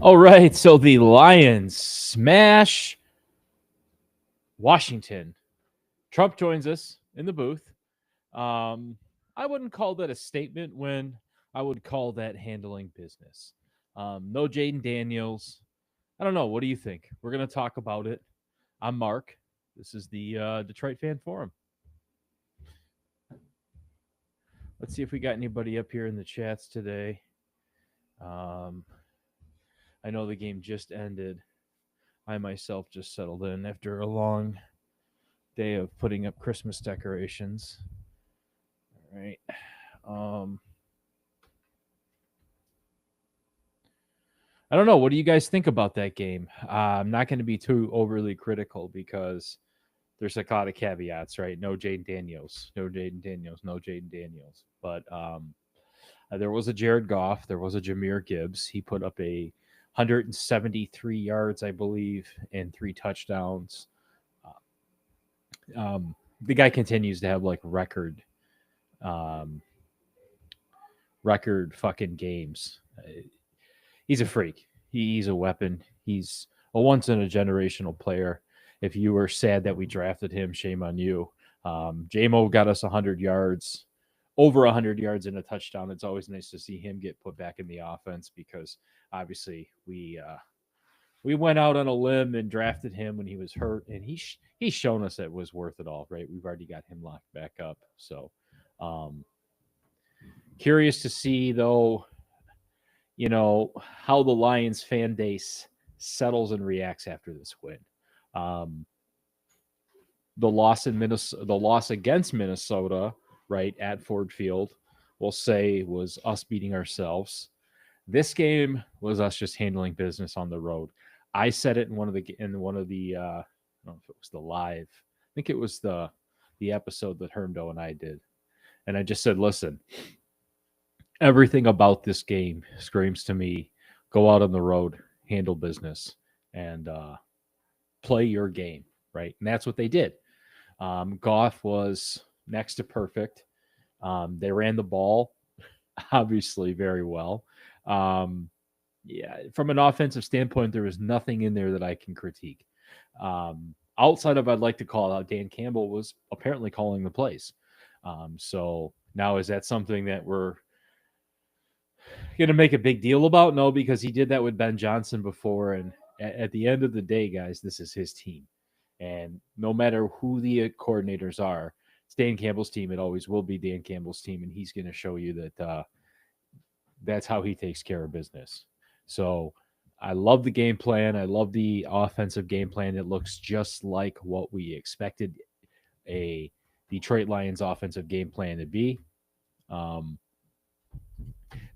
All right, so the Lions smash Washington. Trump joins us in the booth. Um, I wouldn't call that a statement win. I would call that handling business. No Jaden Daniels. I don't know. What do you think? We're going to talk about it. I'm Mark. This is the Detroit Fan Forum. Let's see if we got anybody up here in the chats today. Um, I know the game just ended. I myself just settled in after a long day of putting up Christmas decorations. All right. Um, I don't know. What do you guys think about that game? I'm not going to be too overly critical because there's a lot of caveats, right? No Jaden Daniels, no Jaden Daniels, no Jaden Daniels. But there was a Jared Goff, there was a Jahmyr Gibbs. He put up a 173 yards, I believe, and 3 touchdowns. The guy continues to have like um, record fucking games. He's a freak. He's a weapon. He's a once in a generational player. If you were sad that we drafted him, shame on you. JMO got us 100 yards, over 100 yards and a touchdown. It's always nice to see him get put back in the offense because obviously we went out on a limb and drafted him when he was hurt, and he's shown us that it was worth it all. Right, we've already got him locked back up. So curious to see though, how the Lions fan base settles and reacts after this win. Um, the loss against Minnesota, right at Ford Field, we'll say was us beating ourselves. This game was us just handling business on the road. I said it in one of the I don't know if it was the live. I think it was the episode that Hermdo and I did, and I just said, listen, everything about this game screams to me: go out on the road, handle business, and play your game, right? And that's what they did. Goff was next to perfect. They ran the ball, obviously, very well. Yeah, from an offensive standpoint, there was nothing in there that I can critique. Outside of, I'd like to call out Dan Campbell was apparently calling the plays. So now is that something that we're going to make a big deal about? No, because he did that with Ben Johnson before. And at the end of the day, guys, this is his team. And no matter who the coordinators are, it's Dan Campbell's team. It always will be Dan Campbell's team. And he's going to show you that that's how he takes care of business. So I love the game plan. I love the offensive game plan. It looks just like what we expected a Detroit Lions offensive game plan to be. Now,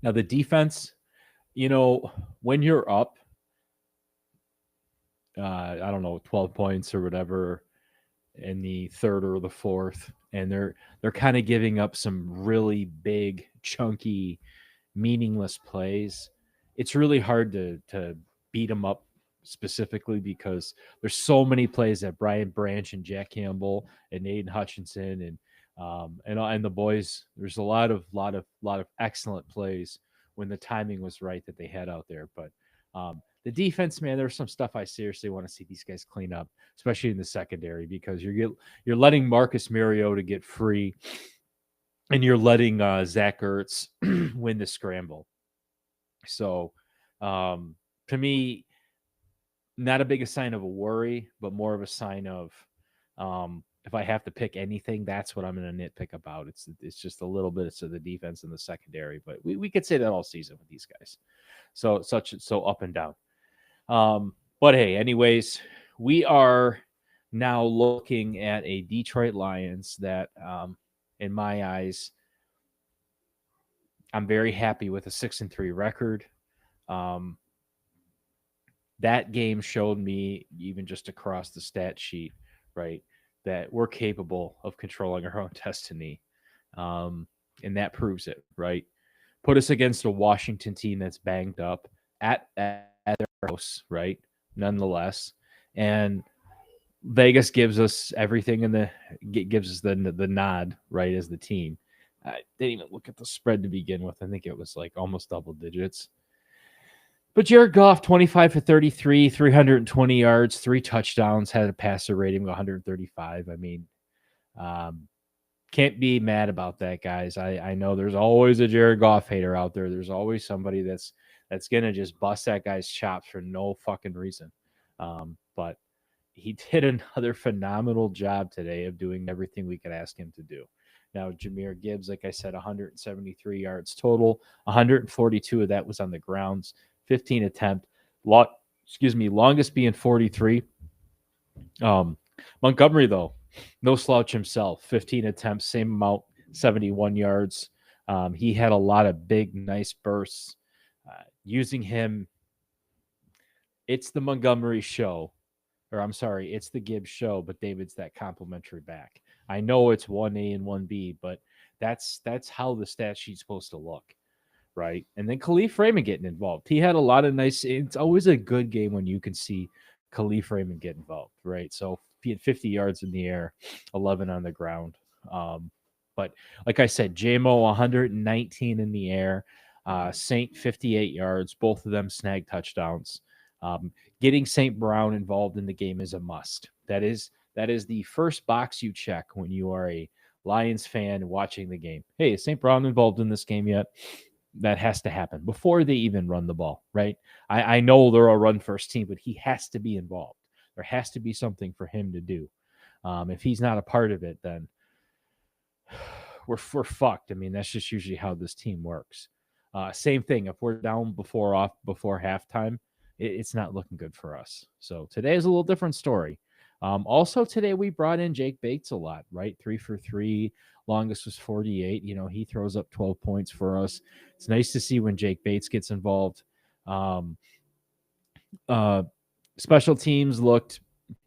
the defense, when you're up, I don't know, 12 points or whatever in the third or the fourth, and they're kind of giving up some really big, chunky, meaningless plays. It's really hard to beat them up specifically because there's so many plays that Brian Branch and Jack Campbell and Aiden Hutchinson and the boys. There's a lot of excellent plays when the timing was right that they had out there. But the defense, man, there's some stuff I seriously want to see these guys clean up, especially in the secondary, because you're letting Marcus Mariota get free, and you're letting Zach Ertz win the scramble. So, to me, not a big a sign of a worry, but more of a sign of if I have to pick anything, that's what I'm going to nitpick about. It's just a little bit of the defense and the secondary, but we could say that all season with these guys. So up and down. But hey, anyways, we are now looking at a Detroit Lions that, in my eyes, I'm very happy with a 6-3 record. That game showed me, even just across the stat sheet, right, that we're capable of controlling our own destiny. And that proves it, right? Put us against a Washington team that's banged up at their house, right? Nonetheless. And Vegas gives us everything gives us the nod, right, as the team. I didn't even look at the spread to begin with. I think it was like almost double digits. But Jared Goff, 25 for 33, 320 yards, 3 touchdowns, had a passer rating of 135. I mean, can't be mad about that, guys. I know there's always a Jared Goff hater out there. There's always somebody that's gonna just bust that guy's chops for no fucking reason. But he did another phenomenal job today of doing everything we could ask him to do. Now, Jahmyr Gibbs, like I said, 173 yards total, 142 of that was on the grounds, 15 attempt, longest being 43. Montgomery, though, no slouch himself, 15 attempts, same amount, 71 yards. He had a lot of big, nice bursts. Using him, it's the Montgomery show. Or I'm sorry, it's the Gibbs show, but David's that complimentary back. I know it's 1A and 1B, but that's how the stat sheet's supposed to look, right? And then Khalif Raymond getting involved. He had a lot of nice. It's always a good game when you can see Khalif Raymond get involved, right? So he had 50 yards in the air, 11 on the ground. But like I said, JMO 119 in the air, Saint 58 yards. Both of them snagged touchdowns. Getting St. Brown involved in the game is a must. That is the first box you check when you are a Lions fan watching the game. Hey, is St. Brown involved in this game yet? That has to happen before they even run the ball, right? I know they're a run first team, but he has to be involved. There has to be something for him to do. If he's not a part of it, then we're fucked. I mean, that's just usually how this team works. Same thing. If we're down before halftime, it's not looking good for us. So today is a little different story. Also today we brought in Jake Bates a lot, right? 3 for 3, longest was 48. You know, he throws up 12 points for us. It's nice to see when Jake Bates gets involved. Special teams looked,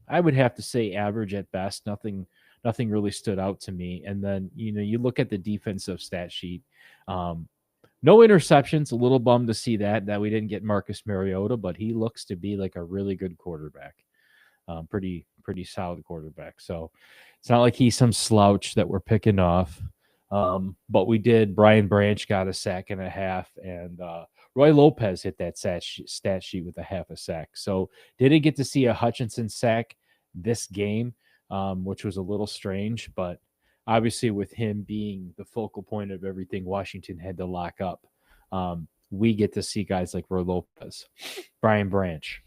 I would have to say, average at best. Nothing really stood out to me. And then, you know, you look at the defensive stat sheet. No interceptions. A little bummed to see that we didn't get Marcus Mariota, but he looks to be like a really good quarterback. Pretty solid quarterback. So it's not like he's some slouch that we're picking off. But we did. Brian Branch got a sack and a half, and Roy Lopez hit that stat sheet with a half a sack. So didn't get to see a Hutchinson sack this game, which was a little strange, but obviously with him being the focal point of everything Washington had to lock up, we get to see guys like Roy Lopez, Brian Branch.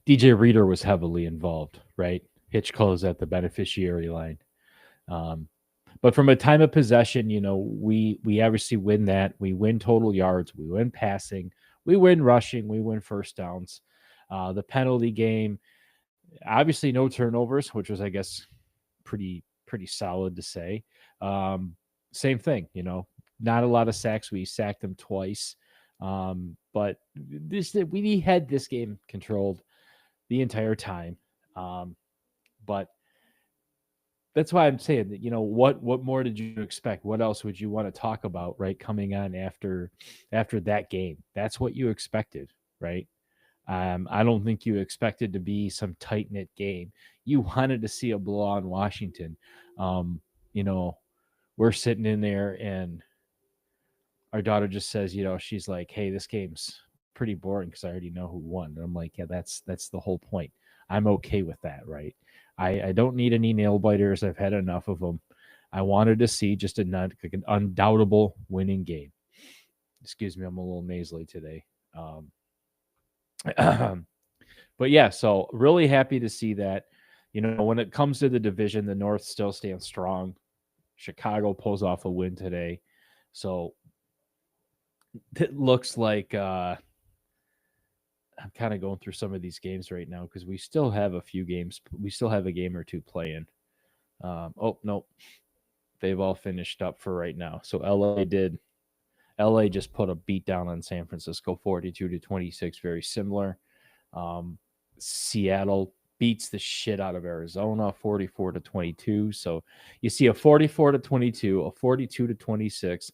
DJ Reader was heavily involved, right? Hitch close at the beneficiary line. But from a time of possession, you know, we obviously win that. We win total yards. We win passing. We win rushing. We win first downs. The penalty game, obviously no turnovers, which was, I guess, pretty solid to say. Same thing, you know, not a lot of sacks. We sacked them twice. But we had this game controlled the entire time. But that's why I'm saying that, you know, what more did you expect? What else would you want to talk about, right? Coming on after that game, that's what you expected, right? I don't think you expected to be some tight knit game. You wanted to see a blow on Washington. You know, we're sitting in there and our daughter just says, you know, she's like, hey, this game's pretty boring because I already know who won. And I'm like, yeah, that's the whole point. I'm okay with that, right? I don't need any nail biters. I've had enough of them. I wanted to see just an undoubtable winning game. Excuse me, I'm a little nasally today. But yeah, so really happy to see that. You know, when it comes to the division, the North still stands strong. Chicago pulls off a win today. So it looks like I'm kind of going through some of these games right now because we still have a few games. We still have a game or two playing. Oh, no. They've all finished up for right now. So LA just put a beat down on San Francisco, 42-26, very similar. Seattle beats the shit out of Arizona, 44-22. So you see a 44-22, a 42-26,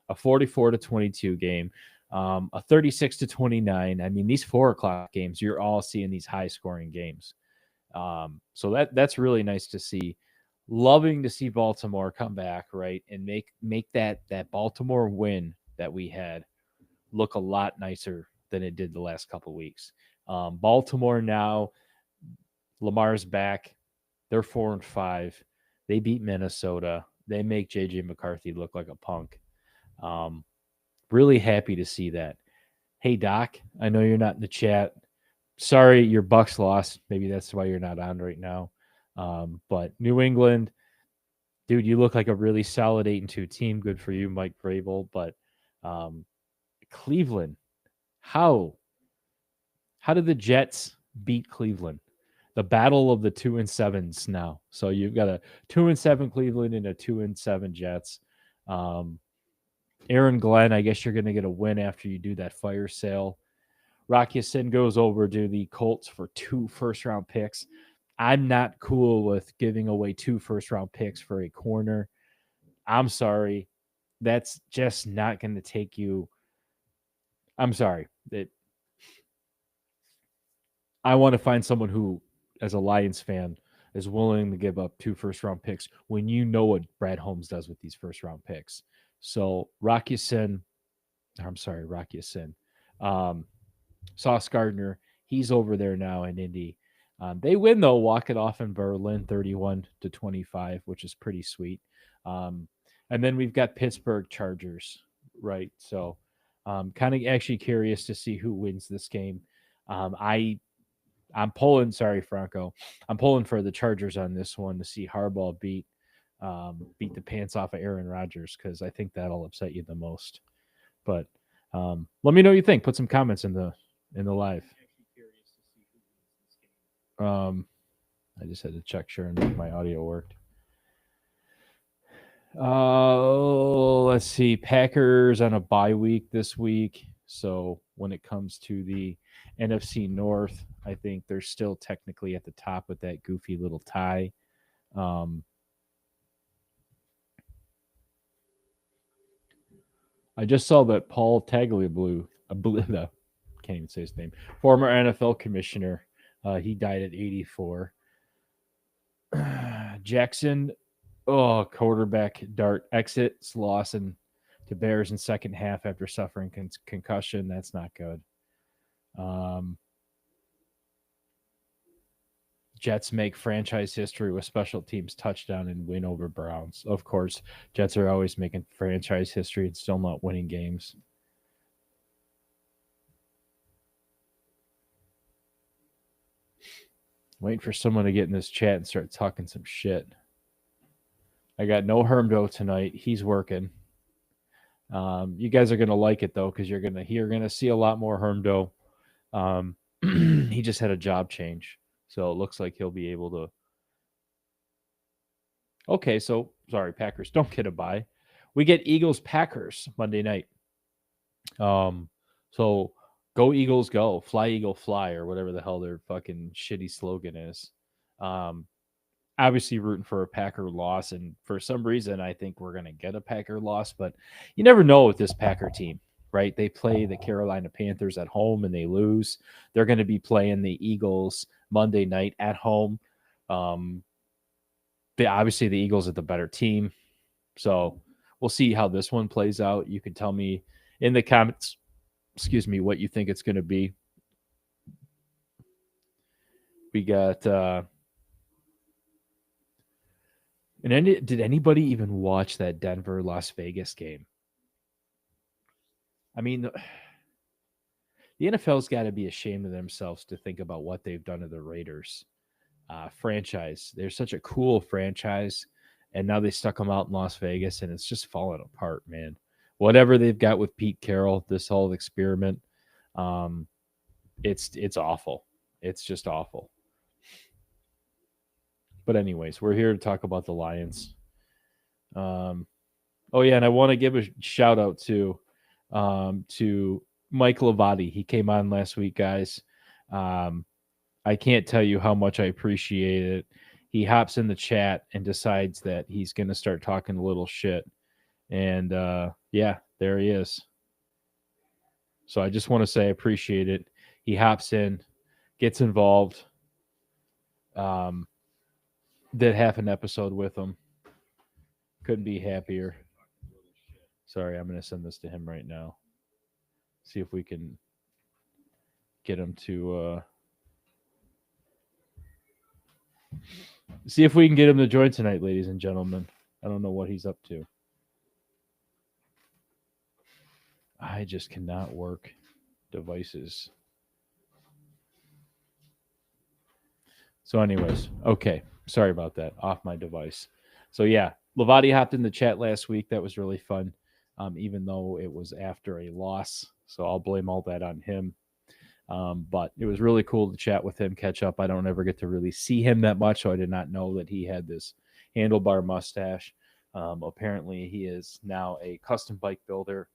a 44-22 game, a 36-29. I mean, these 4:00 games, you're all seeing these high scoring games. So that's really nice to see. Loving to see Baltimore come back, right, and make that Baltimore win that we had look a lot nicer than it did the last couple of weeks. Baltimore now, Lamar's back. They're 4-5. They beat Minnesota. They make JJ McCarthy look like a punk. Really happy to see that. Hey Doc, I know you're not in the chat. Sorry, your Bucks lost. Maybe that's why you're not on right now. But New England, dude, you look like a really solid 8-2 team. Good for you, Mike Vrabel. But Cleveland, how did the Jets beat Cleveland? The battle of the 2-7s now. So you've got a 2-7 Cleveland and a 2-7 Jets. Aaron Glenn, I guess you're going to get a win after you do that fire sale. Rocky Sin goes over to the Colts for 2 first-round picks. I'm not cool with giving away 2 first-round picks for a corner. I'm sorry. That's just not going to take you. I'm sorry. I want to find someone who, as a Lions fan, is willing to give up 2 first-round picks when you know what Brad Holmes does with these first-round picks. So Rocky Sin, Sauce Gardner, he's over there now in Indy. They win though, walk it off in Berlin, 31-25, which is pretty sweet. And then we've got Pittsburgh Chargers, right? So, kind of actually curious to see who wins this game. I'm pulling. Sorry, Franco. I'm pulling for the Chargers on this one to see Harbaugh beat the pants off of Aaron Rodgers, because I think that'll upset you the most. But let me know what you think. Put some comments in the live. I just had to check sure and make my audio worked. Let's see. Packers on a bye week this week. So when it comes to the NFC North, I think they're still technically at the top with that goofy little tie. I just saw that Paul Tagliabue, can't even say his name, former NFL commissioner, he died at 84. Jackson, quarterback dart exits Lawson to Bears in second half after suffering concussion. That's not good. Jets make franchise history with special teams touchdown and win over Browns. Of course, Jets are always making franchise history and still not winning games. Waiting for someone to get in this chat and start talking some shit. I got no Hermdo tonight. He's working. You guys are gonna like it though, because you're gonna see a lot more Hermdo. He just had a job change, so it looks like he'll be able to. Okay, so sorry, Packers don't get a bye. We get Eagles Packers Monday night. So go Eagles, go, fly Eagle, fly, or whatever the hell their fucking shitty slogan is. Obviously rooting for a Packer loss, and for some reason I think we're gonna get a Packer loss, but you never know with this Packer team, right? They play the Carolina Panthers at home and they lose. They're going to be playing the Eagles Monday night at home. Obviously the Eagles are the better team, so we'll see how this one plays out. You can tell me in the comments, what you think it's going to be. We got did anybody even watch that Denver Las Vegas game? I mean, the NFL's got to be ashamed of themselves to think about what they've done to the Raiders franchise. They're such a cool franchise, and now they stuck them out in Las Vegas, and it's just falling apart, man. Whatever they've got with Pete Carroll, this whole experiment, it's awful. It's just awful. But anyways, we're here to talk about the Lions. Oh yeah, and I want to give a shout out to Mike Lavati. He came on last week, guys. I can't tell you how much I appreciate it. He hops in the chat and decides that he's going to start talking a little shit. And yeah, there he is. So I just want to say I appreciate it. He hops in, gets involved. Did half an episode with him. Couldn't be happier. Sorry, I'm going to send this to him right now. See if we can get him to join tonight, ladies and gentlemen. I don't know what he's up to. I just cannot work devices. So, anyways, okay. Sorry about that. Off my device. So, yeah, Lavati hopped in the chat last week. That was really fun, even though it was after a loss. So, I'll blame all that on him. But it was really cool to chat with him, catch up. I don't ever get to really see him that much, so I did not know that he had this handlebar mustache. Apparently, he is now a custom bike builder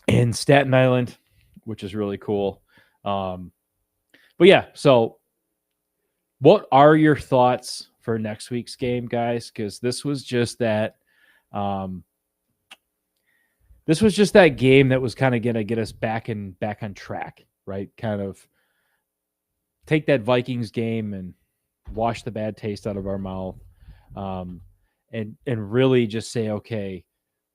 in Staten Island, which is really cool. But yeah, so what are your thoughts for next week's game, guys? Because this was just that game that was kind of gonna get us back on track, right? Kind of take that Vikings game and wash the bad taste out of our mouth, and really just say, okay,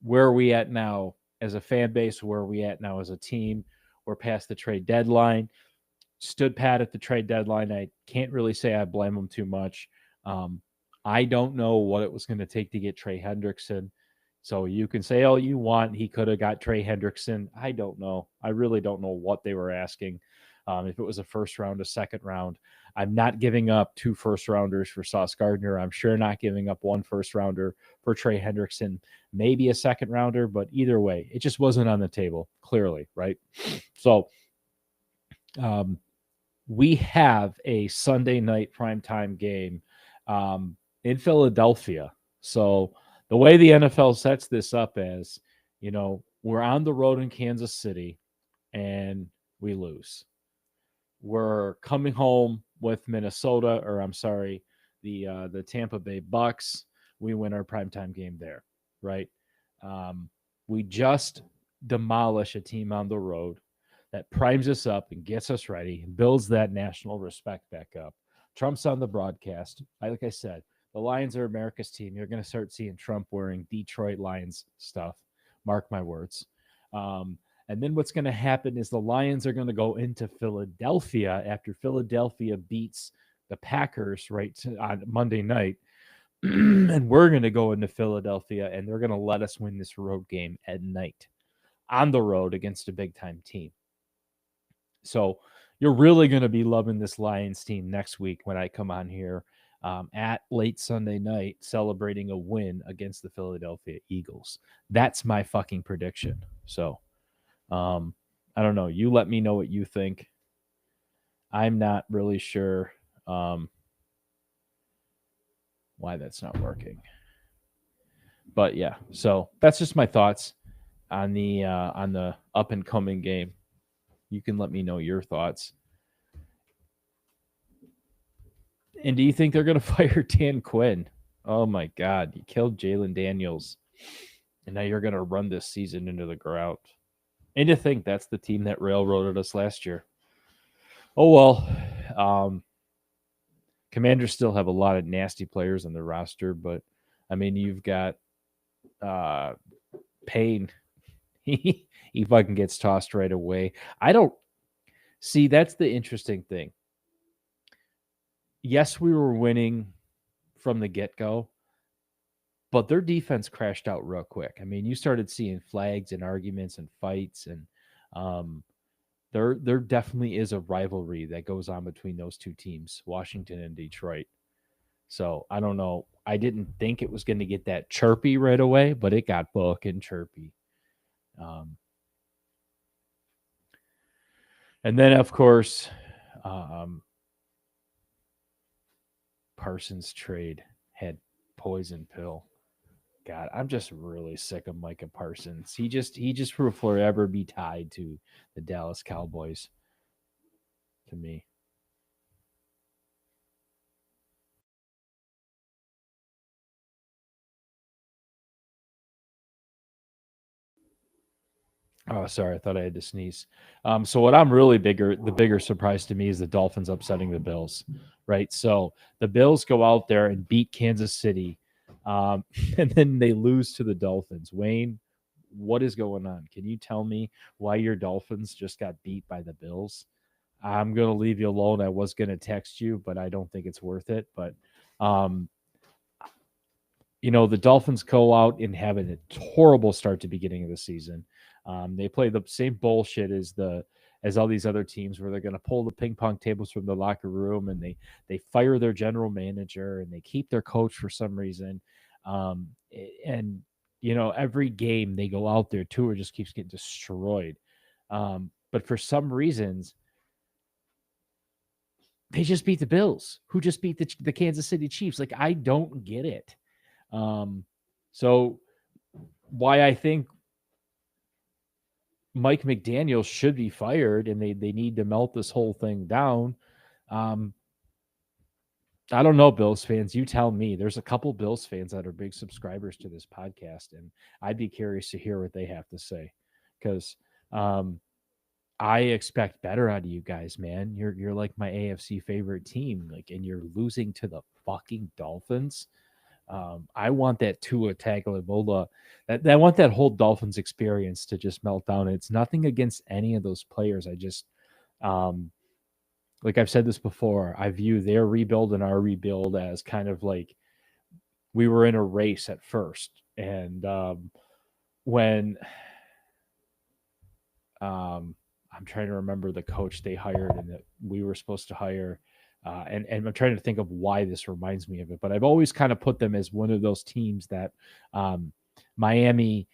where are we at now as a fan base? Where are we at now as a team? We're past the trade deadline. Stood pat at the trade deadline. I can't really say I blame them too much. I don't know what it was going to take to get Trey Hendrickson. So you can say all you want. He could have got Trey Hendrickson. I don't know. I really don't know what they were asking. If it was a first round, a second round, I'm not giving up 2 first rounders for Sauce Gardner. I'm sure not giving up 1 first rounder for Trey Hendrickson, maybe a second rounder, but either way, it just wasn't on the table, clearly, right? So we have a Sunday night primetime game in Philadelphia. So the way the NFL sets this up is, we're on the road in Kansas City and we lose. We're coming home with Minnesota, or I'm sorry, the Tampa Bay Bucks. We win our primetime game there, right? We just demolish a team on the road that primes us up and gets us ready and builds that national respect back up. Trump's on the broadcast. Like I said, the Lions are America's team. You're going to start seeing Trump wearing Detroit Lions stuff. Mark my words. And then what's going to happen is the Lions are going to go into Philadelphia after Philadelphia beats the Packers on Monday night. And we're going to go into Philadelphia and they're going to let us win this road game at night on the road against a big-time team. So you're really going to be loving this Lions team next week when I come on here at late Sunday night celebrating a win against the Philadelphia Eagles. That's my fucking prediction. So I don't know. You let me know what you think. I'm not really sure why that's not working. But yeah, so that's just my thoughts on the up and coming game. You can let me know your thoughts. And do you think they're going to fire Dan Quinn? Oh my God, you killed Jalen Daniels, and now you're going to run this season into the ground. And to think that's the team that railroaded us last year. Oh well. Commanders still have a lot of nasty players on their roster, but I mean, you've got Payne. He fucking gets tossed right away. I don't see. That's the interesting thing. Yes, we were winning from the get-go, but their defense crashed out real quick. I mean, you started seeing flags and arguments and fights, and there definitely is a rivalry that goes on between those two teams, Washington and Detroit. So I don't know. I didn't think it was going to get that chirpy right away, but it got fucking chirpy. And then, of course, Parsons trade had poison pill. God, I'm just really sick of Micah Parsons. He just will forever be tied to the Dallas Cowboys. To me. Oh, sorry. I thought I had to sneeze. So what the bigger surprise to me is the Dolphins upsetting the Bills, right? So the Bills go out there and beat Kansas City, and then they lose to the Dolphins. Wayne, what is going on? Can you tell me why your Dolphins just got beat by the Bills? I'm going to leave you alone. I was going to text you, but I don't think it's worth it. But, um, the Dolphins go out and have a horrible start to the beginning of the season. They play the same bullshit as all these other teams where they're going to pull the ping pong tables from the locker room and they fire their general manager and they keep their coach for some reason. And every game they go out there, Tua just keeps getting destroyed. But for some reasons, they just beat the Bills, who just beat the Kansas City Chiefs. Like, I don't get it. So why I think Mike McDaniel should be fired and they need to melt this whole thing down. I don't know, Bills fans. You tell me. There's a couple Bills fans that are big subscribers to this podcast, and I'd be curious to hear what they have to say because I expect better out of you guys, man. You're like my AFC favorite team, like, and you're losing to the fucking Dolphins. I want that Tua Tagovailoa. I want that whole Dolphins experience to just melt down. It's nothing against any of those players. I just, like I've said this before, I view their rebuild and our rebuild as kind of like we were in a race at first, and when I'm trying to remember the coach they hired and that we were supposed to hire. And I'm trying to think of why this reminds me of it, but I've always kind of put them as one of those teams that Miami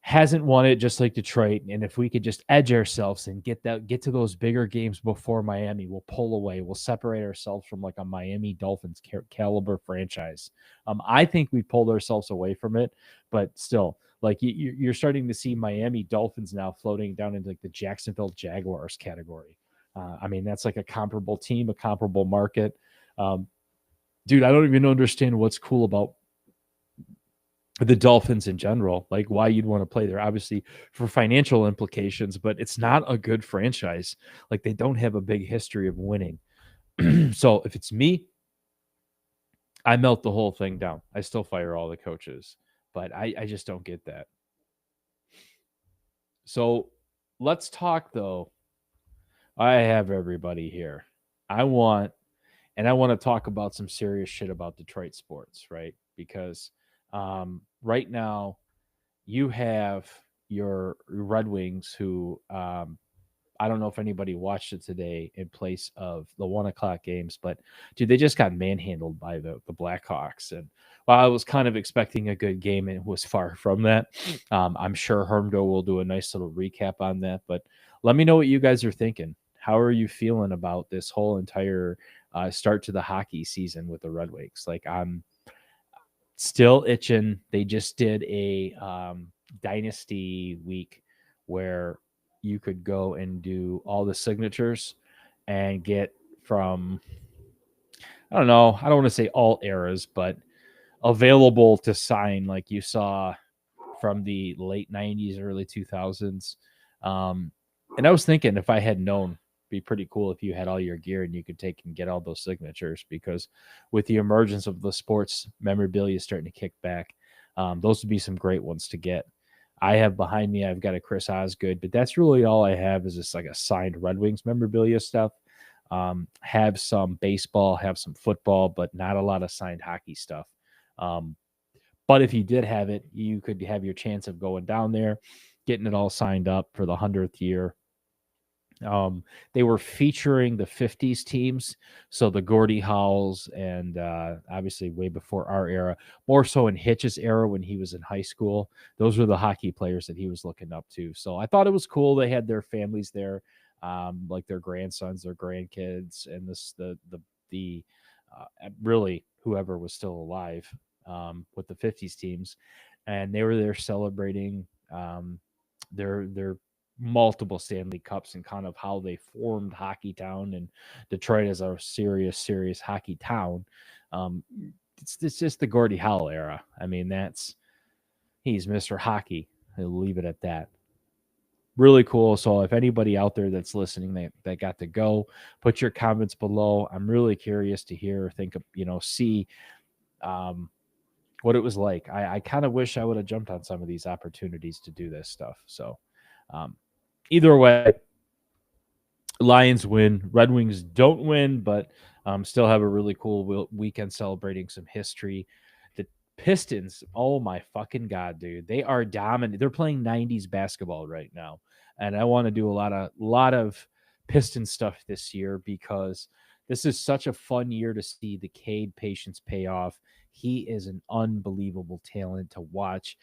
hasn't won it, just like Detroit. And if we could just edge ourselves and get to those bigger games before Miami, we'll pull away. We'll separate ourselves from like a Miami Dolphins caliber franchise. I think we pulled ourselves away from it, but still, like you're starting to see Miami Dolphins now floating down into like the Jacksonville Jaguars category. I mean, that's like a comparable team, a comparable market. Dude, I don't even understand what's cool about the Dolphins in general, like why you'd want to play there, obviously for financial implications, but it's not a good franchise. Like, they don't have a big history of winning. So if it's me, I melt the whole thing down. I still fire all the coaches, but I just don't get that. So let's talk, though. I have everybody here. I want to talk about some serious shit about Detroit sports, right? Because right now you have your Red Wings who I don't know if anybody watched it today in place of the 1:00 games, but dude, they just got manhandled by the Blackhawks. And while I was kind of expecting a good game, it was far from that. I'm sure Hermdo will do a nice little recap on that, but let me know what you guys are thinking. How are you feeling about this whole entire start to the hockey season with the Red Wings? Like, I'm still itching. They just did a dynasty week where you could go and do all the signatures and get from, I don't know, I don't want to say all eras, but available to sign, like you saw from the late 90s, early 2000s. And I was thinking, if I had known, be pretty cool if you had all your gear and you could take and get all those signatures, because with the emergence of the sports memorabilia starting to kick back, those would be some great ones to get. I have behind me, I've got a Chris Osgood, but that's really all I have is just like a signed Red Wings memorabilia stuff. Have some baseball, have some football, but not a lot of signed hockey stuff. But if you did have it, you could have your chance of going down there, getting it all signed up for the 100th year. They were featuring the 50s teams, so the Gordie Howells, and obviously way before our era, more so in Hitch's era when he was in high school. Those were the hockey players that he was looking up to. So I thought it was cool. They had their families there, like their grandsons, their grandkids, and the really whoever was still alive with the 50s teams, and they were there celebrating their multiple Stanley Cups and kind of how they formed Hockey Town, and Detroit is a serious hockey town. It's just the Gordie Howe era. I mean, he's Mr. Hockey. I'll leave it at that. Really cool. So if anybody out there that's listening that got to go, put your comments below. I'm really curious to hear, see what it was like. I kind of wish I would have jumped on some of these opportunities to do this stuff. So, um, either way, Lions win. Red Wings don't win, but still have a really cool weekend celebrating some history. The Pistons, oh my fucking god, dude, they are dominant. They're playing '90s basketball right now, and I want to do a lot of Piston stuff this year because this is such a fun year to see the Cade patience pay off. He is an unbelievable talent to watch.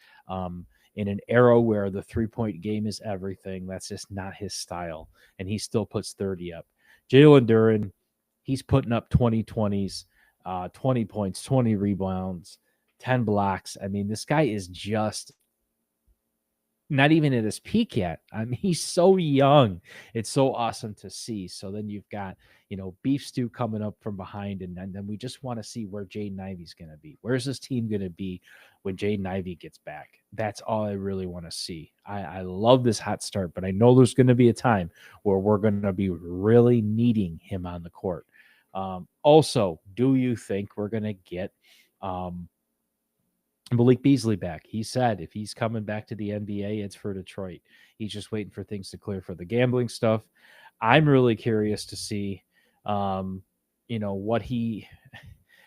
In an era where the 3-point game is everything, that's just not his style, and he still puts 30 up. Jalen Duren, he's putting up 20 20 points, 20 rebounds, 10 blocks. I mean, this guy is just not even at his peak yet. I mean, he's so young. It's so awesome to see. So then you've got, Beef Stew coming up from behind, and then we just want to see where Jaden Ivey's going to be. Where's this team going to be when Jaden Ivey gets back? That's all I really want to see. I love this hot start, but I know there's going to be a time where we're going to be really needing him on the court. Also, do you think we're going to get Malik Beasley back? He said if he's coming back to the NBA, it's for Detroit. He's just waiting for things to clear for the gambling stuff. I'm really curious to see, what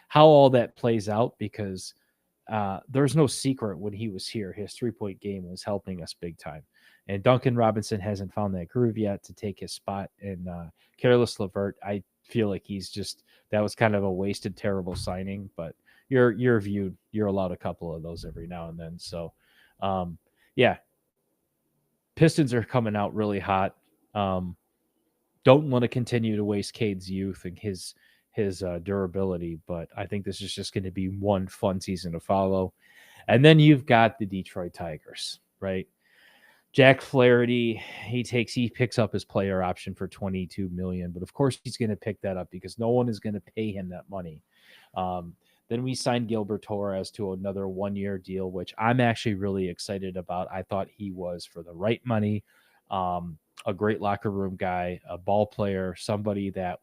how all that plays out because there's no secret when he was here, his 3-point game was helping us big time. And Duncan Robinson hasn't found that groove yet to take his spot. And Careless LeVert, I feel like that was kind of a wasted, terrible signing, but you're allowed a couple of those every now and then. So, yeah, Pistons are coming out really hot. Don't want to continue to waste Cade's youth and his durability, but I think this is just going to be one fun season to follow. And then you've got the Detroit Tigers, right? Jack Flaherty, he picks up his player option for $22 million, but of course he's going to pick that up because no one is going to pay him that money. Then we signed Gilbert Torres to another 1-year deal, which I'm actually really excited about. I thought he was for the right money, a great locker room guy, a ball player, somebody that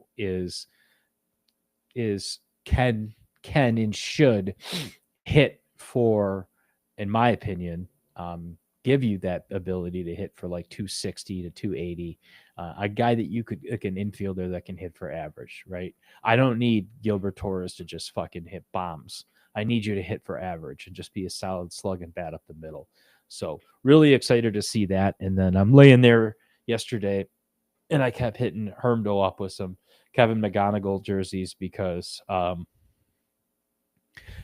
can and should hit for, in my opinion, give you that ability to hit for like 260 to 280. A guy that you could like an infielder that can hit for average, right? I don't need Gilbert Torres to just fucking hit bombs. I need you to hit for average and just be a solid slug and bat up the middle. So really excited to see that. And then I'm laying there yesterday and I kept hitting Hermdo up with some Kevin McGonigal jerseys because at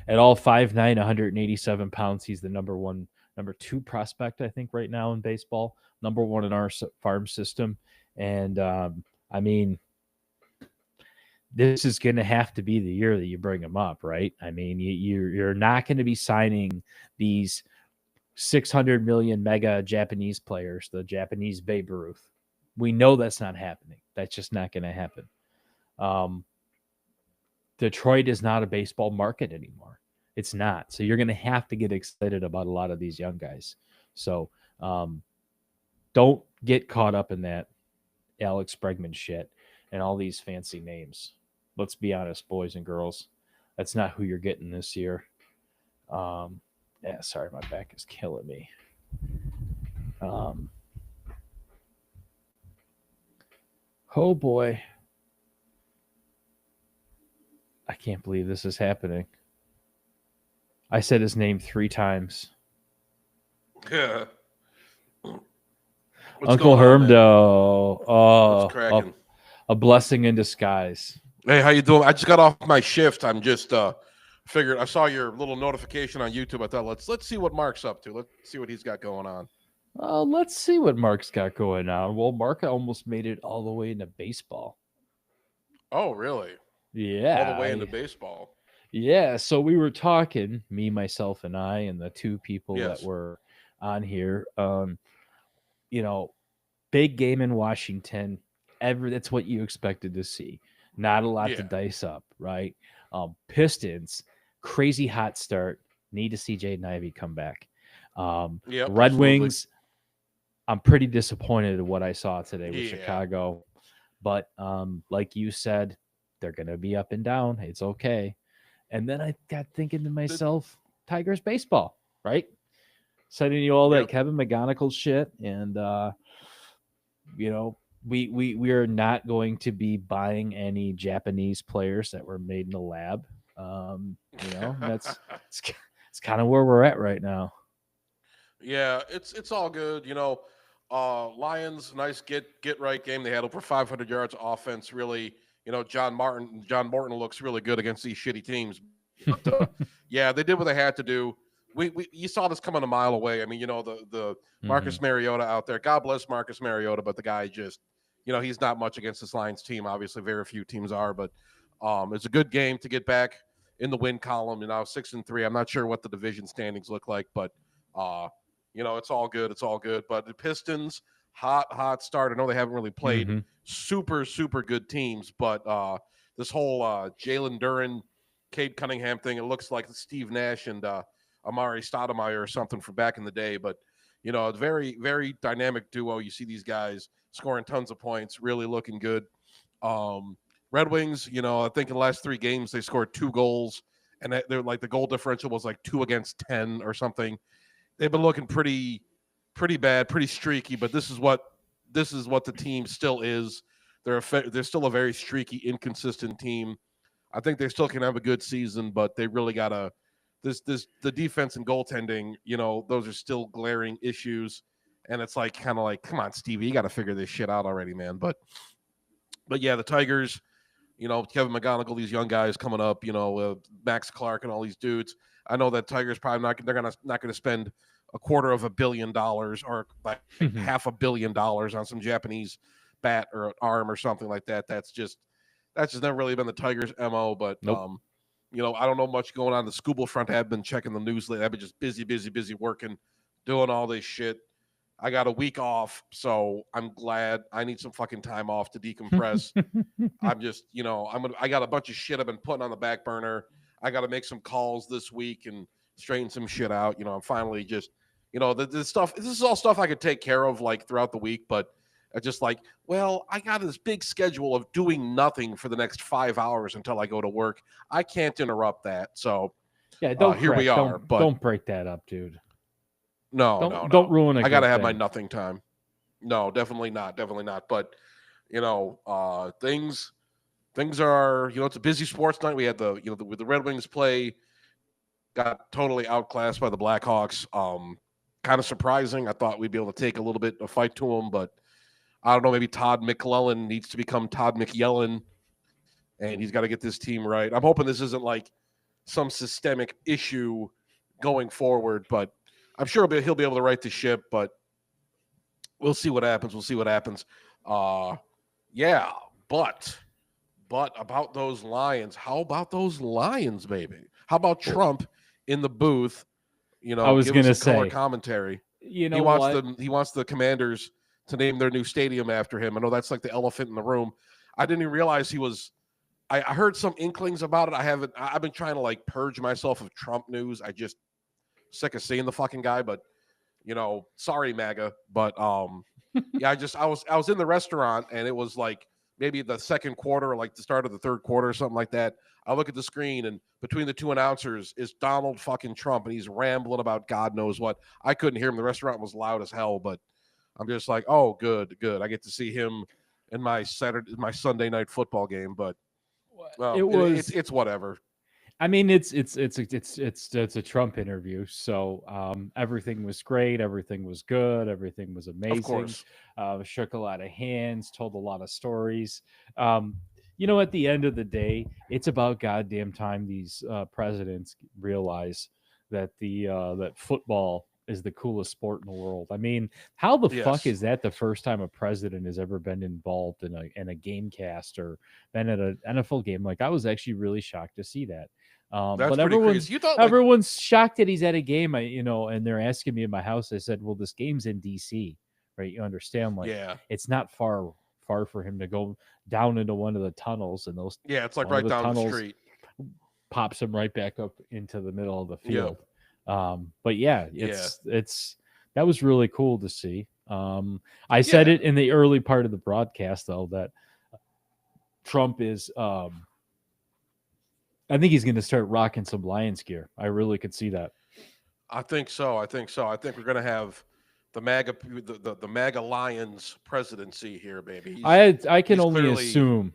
all 5'9", 187 pounds, he's the number 2 prospect, I think, right now in baseball. Number 1 in our farm system. And, I mean, this is going to have to be the year that you bring him up, right? I mean, you're not going to be signing these 600 million mega Japanese players, the Japanese Babe Ruth. We know that's not happening. That's just not going to happen. Detroit is not a baseball market anymore. It's not. So you're going to have to get excited about a lot of these young guys. So don't get caught up in that Alex Bregman shit and all these fancy names. Let's be honest, boys and girls. That's not who you're getting this year. Sorry, my back is killing me. Oh, boy. I can't believe this is happening. I said his name 3 times. Yeah. Uncle Hermdo. Oh, a blessing in disguise. Hey, how you doing? I just got off my shift. I'm just figured I saw your little notification on YouTube. I thought let's see what Mark's up to. Let's see what he's got going on. Let's see what Mark's got going on. Well, Mark almost made it all the way into baseball. Oh, really? Yeah. All the way into baseball. Yeah. So we were talking, me, myself, and I, and the 2 people that were on here. Big game in Washington. That's what you expected to see. Not a lot to dice up, right? Pistons, crazy hot start. Need to see Jaden Ivey come back. Red Wings, I'm pretty disappointed in what I saw today with Chicago. But like you said, they're going to be up and down. It's okay. And then I got thinking to myself, Tigers baseball, right? Sending you all that Yep. Kevin McGonigal shit, and we are not going to be buying any Japanese players that were made in the lab. That's it's kind of where we're at right now. Yeah, it's all good. Lions, nice get right game. They had over 500 yards of offense. Really, John Morton looks really good against these shitty teams. But yeah, they did what they had to do. We you saw this coming a mile away. I mean, the Marcus Mariota out there. God bless Marcus Mariota, but the guy just, he's not much against this Lions team. Obviously, very few teams are, but it's a good game to get back in the win column. 6-3. I'm not sure what the division standings look like, but it's all good. It's all good. But the Pistons, hot start. I know they haven't really played super, super good teams, but this whole Jalen Duren, Cade Cunningham thing, it looks like Steve Nash and Amari Stoudemire or something from back in the day. But, a very, very dynamic duo. You see these guys scoring tons of points, really looking good. Red Wings, I think in the last 3 games they scored 2 goals, and they're like the goal differential was like 2 against 10 or something. They've been looking pretty bad, pretty streaky, but this is what the team still is. They're still a very streaky, inconsistent team. I think they still can have a good season, but they really gotta the defense and goaltending. Those are still glaring issues, and it's kind of like, come on, Stevie, you got to figure this shit out already, man. But yeah, the Tigers. Kevin McGonigal, these young guys coming up. Max Clark and all these dudes. I know that Tigers probably not going to spend $250 million or like $500 million on some Japanese bat or arm or something like that. That's just never really been the Tigers' MO. But Nope. I don't know much going on the Scooble front. I've been checking the news lately. I've been just busy working, doing all this shit. I got a week off, so I'm glad. I need some fucking time off to decompress. I'm just, I got a bunch of shit I've been putting on the back burner. I got to make some calls this week and straighten some shit out. I'm finally just, this stuff. This is all stuff I could take care of like throughout the week, but I just I got this big schedule of doing nothing for the next 5 hours until I go to work. I can't interrupt that. So yeah, don't here we are. Don't break that up, dude. No. Don't ruin it. I got to have my nothing time. No, definitely not. But things are, it's a busy sports night. We had the Red Wings play, got totally outclassed by the Blackhawks. Kind of surprising. I thought we'd be able to take a little bit of fight to them, but I don't know. Maybe Todd McClellan needs to become Todd McYellen, and he's got to get this team right. I'm hoping this isn't like some systemic issue going forward, but I'm sure he'll be able to right the ship. But we'll see what happens. Yeah, but about those Lions, how about those Lions, baby? How about Trump in the booth? I was going to say color commentary. He wants the Commanders to name their new stadium after him. I know that's like the elephant in the room. I didn't even realize he was. I heard some inklings about it. I've been trying to purge myself of Trump news. I just sick of seeing the fucking guy. But sorry, MAGA. But yeah, I was in the restaurant and it was maybe the second quarter or the start of the third quarter or something like that. I look at the screen and between the two announcers is Donald fucking Trump and he's rambling about God knows what. I couldn't hear him. The restaurant was loud as hell, but I'm just oh, good. I get to see him in my Sunday night football game, but it's whatever. I mean, it's a Trump interview, so everything was great, everything was good, everything was amazing. Of course. Shook a lot of hands, told a lot of stories. At the end of the day, it's about goddamn time these presidents realize that that football is the coolest sport in the world. I mean, how the fuck is that the first time a president has ever been involved in a game cast or been at an NFL game? I was actually really shocked to see that. But everyone's shocked that he's at a game, and they're asking me in my house. I said, well, this game's in DC, right? You understand? It's not far for him to go down into one of the tunnels, and those it's right down the street, pops him right back up into the middle of the field. But yeah, that was really cool to see. I said it in the early part of the broadcast though that Trump is I think he's going to start rocking some Lions gear. I really could see that. I think so. I think so. I think we're gonna have the the MAGA Lions presidency here, baby. I can He's only clearly, assume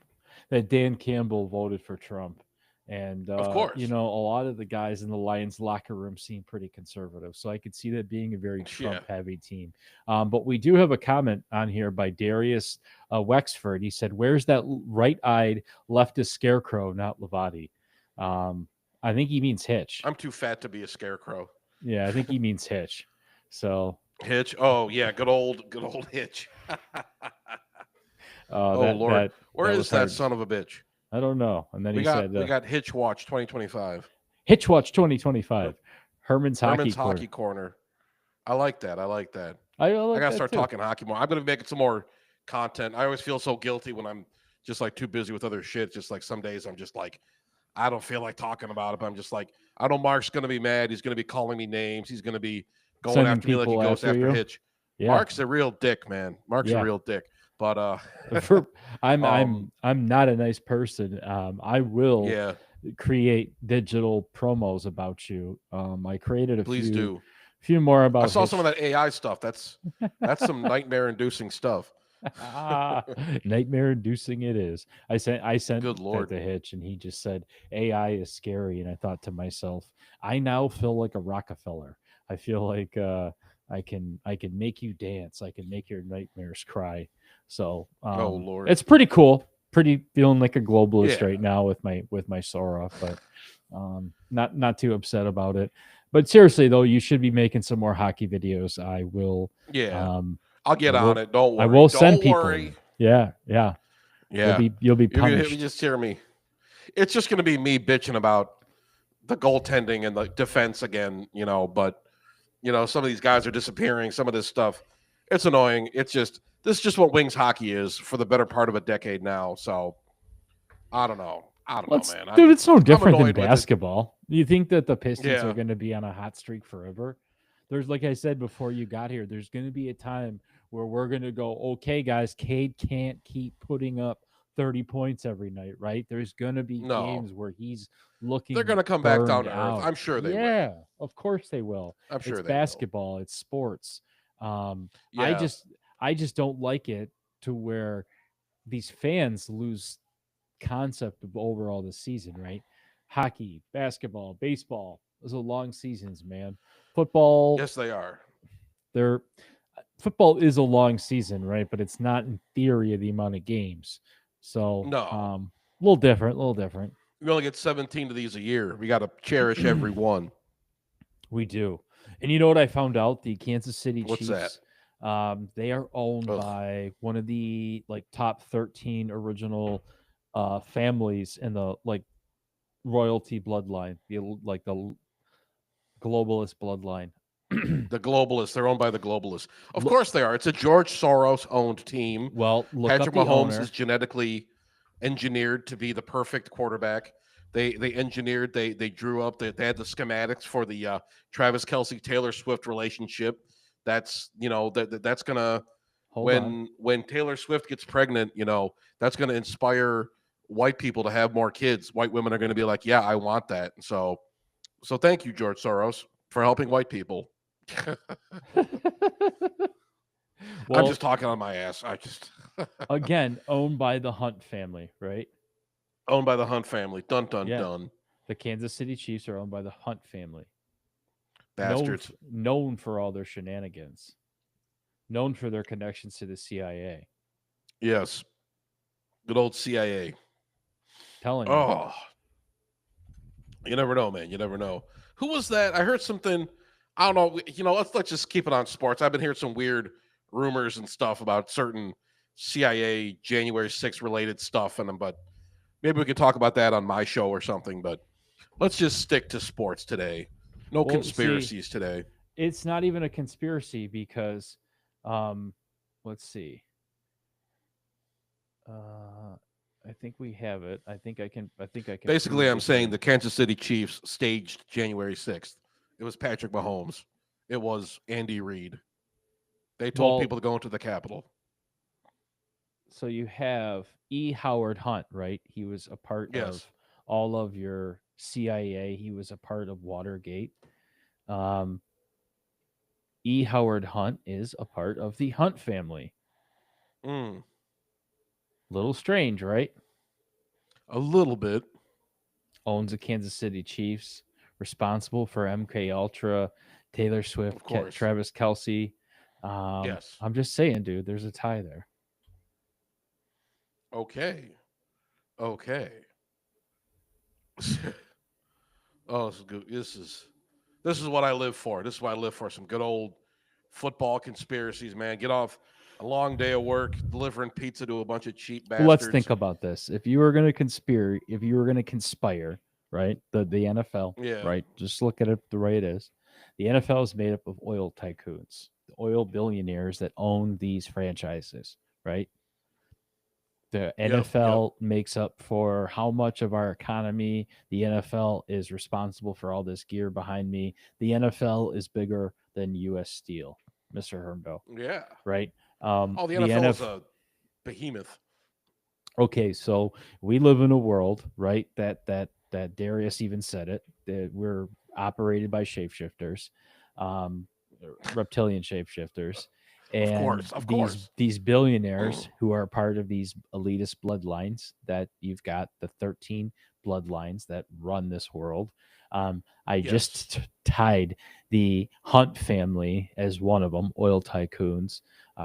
that Dan Campbell voted for Trump. And of course. a lot of the guys in the Lions locker room seem pretty conservative, so I could see that being a very Yeah. Trump-heavy team. But we do have a comment on here by Darius Wexford. He said, "Where's that right-eyed leftist scarecrow, not Levati?" Um, I think he means Hitch. I'm too fat to be a scarecrow. Yeah, I think he means Hitch. So Hitch. Oh yeah, good old Hitch. Oh that Lord, that where that is was that hard. son of a bitch? I don't know. And then he said, We got Hitch Watch 2025. "Hitch Watch 2025, Herman's Hockey Herman's Corner." Hockey Corner. I like that. I like that. I I like gotta that start too. talking hockey more. I'm gonna be making some more content. I always feel so guilty when I'm just like too busy with other shit. Just like some days I'm just like I don't feel like talking about it. But I'm just like I know Mark's gonna be mad. He's gonna be calling me names. He's gonna be going Sending after me like he people goes after after you. Hitch. Yeah, Mark's a real dick, man. Mark's a yeah. real dick. But For um I'm not a nice person. I will yeah, create digital promos about you. I created a please do. few more I about saw some of Hitch. that AI stuff. That's some nightmare inducing stuff. Ah, nightmare inducing it is. I sent Good that lord. to Hitch, and he just said AI is scary. And I thought to myself, I now feel like a Rockefeller. I feel like I can make you dance. I can make your nightmares cry. So Oh lord. it's pretty cool. Pretty feeling like a globalist Yeah. right now with my Sora, but not too upset about it. But seriously though, you should be making some more hockey videos. Yeah. Um, I'll I get on will it. Don't I worry. will send Don't people worry. in. Yeah, yeah. Yeah. You'll be You're gonna punished. just hear me. It's just gonna be me bitching about the goaltending and the defense again, but some of these guys are disappearing, some of this stuff. It's annoying. It's just this is just what Wings hockey is for the better part of a decade now. So I don't know. I don't know, man. Dude, it's so I'm different than annoyed with it. basketball. You think that the Pistons are Yeah. going to be on a hot streak forever? There's, like I said before you got here, there's going to be a time where we're going to go, okay, guys, Cade can't keep putting up 30 points every night, right? There's going to be No. games where he's They're looking gonna come back down burned to earth. out. I'm sure they will. Yeah, of course they will. I'm It's sure they will. basketball, it's sports. Um, I Yeah. just I just don't like it to where these fans lose concept of overall the season, right? Hockey, basketball, baseball. Those are long seasons, man. Football, Yes, they are. they're football is a long season, right? But it's not in theory of the amount of games. So, No. a little different, a little different. We only get 17 of these a year. We got to cherish every one. We do. And you know what I found out? The Kansas City What's that? Chiefs, they are owned Ugh. by one of the like top 13 original families in the like royalty bloodline, the globalist bloodline. The globalists. They're owned by the globalists. Of course they are. It's a George Soros owned team. Well, look up Patrick the Mahomes is owner. genetically engineered to be the perfect quarterback. They engineered, they drew up, they had the schematics for the Travis Kelsey Taylor Swift relationship. That's that's gonna Hold on. when Taylor Swift gets pregnant, that's gonna inspire white people to have more kids. White women are gonna be like, yeah, I want that. So thank you, George Soros, for helping white people. I'm Well, just talking on my ass. I just again, owned by the Hunt family, right? owned by the Hunt family. Dun dun Yeah. dun. The Kansas City Chiefs are owned by the Hunt family. Bastards. Known for all their shenanigans. Known for their connections to the CIA. Yes. Good old CIA. Telling you. Oh, you never know, man. You never know. Who was that? I heard something. I don't know. Let's just keep it on sports. I've been hearing some weird rumors and stuff about certain CIA January 6th related stuff, but maybe we could talk about that on my show or something. But let's just stick to sports today. No Well, see, conspiracies today. it's not even a conspiracy because um let's see. I think we have it. I think I can Basically, prove I'm it saying here. the Kansas City Chiefs staged January 6th. It was Patrick Mahomes. It was Andy Reid. They told Well, people to go into the Capitol. so you have E. Howard Hunt, right? He was a part Yes. of all of your CIA. He was a part of Watergate. Um, E. Howard Hunt is a part of the Hunt family. Mm, Little strange, right? a little bit, Owns the Kansas City Chiefs, responsible for MK Ultra, Taylor of Swift, course. Travis Kelsey. Yes. I'm just saying, dude, there's a tie there. Okay. Okay. Oh, this is good. This is what I live for. This is what I live for. Some good old football conspiracies, man. Get off a long day of work delivering pizza to a bunch of cheap Well, let's think bastards. about this. If you were going to conspire, if you were going to conspire, right? The NFL, Yeah. right? Just look at it the way it is. The NFL is made up of oil tycoons, the oil billionaires that own these franchises, right? The Yep. Yep. NFL makes up for how much of our economy. The NFL is responsible for all this gear behind me. The NFL is bigger than U.S. Steel, Mr. Hermdo, Yeah. right? Oh, the The NFL is NFL. a behemoth. Okay, so we live in a world, right? That Darius even said it, that we're operated by shapeshifters, um, reptilian shapeshifters, Of and course. Of these course. these billionaires who are part of these elitist bloodlines that you've got the 13 bloodlines that run this world. I Yes. just tied the Hunt family as one of them, oil tycoons,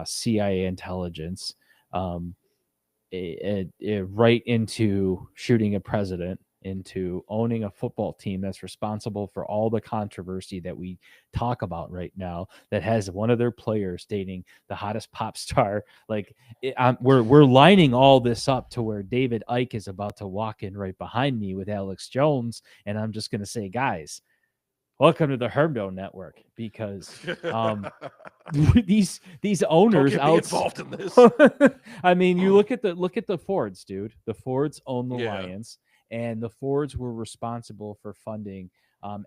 CIA intelligence. Um, right into shooting a president, into owning a football team that's responsible for all the controversy that we talk about right now, that has one of their players dating the hottest pop star. Like we're lining all this up to where David Icke is about to walk in right behind me with Alex Jones, and I'm just going to say, guys, welcome to the Hermdo Network, because these Don't owners get me out. involved in this. I mean, you look at the Fords, dude. The Fords own the Yeah. Lions, and the Fords were responsible for funding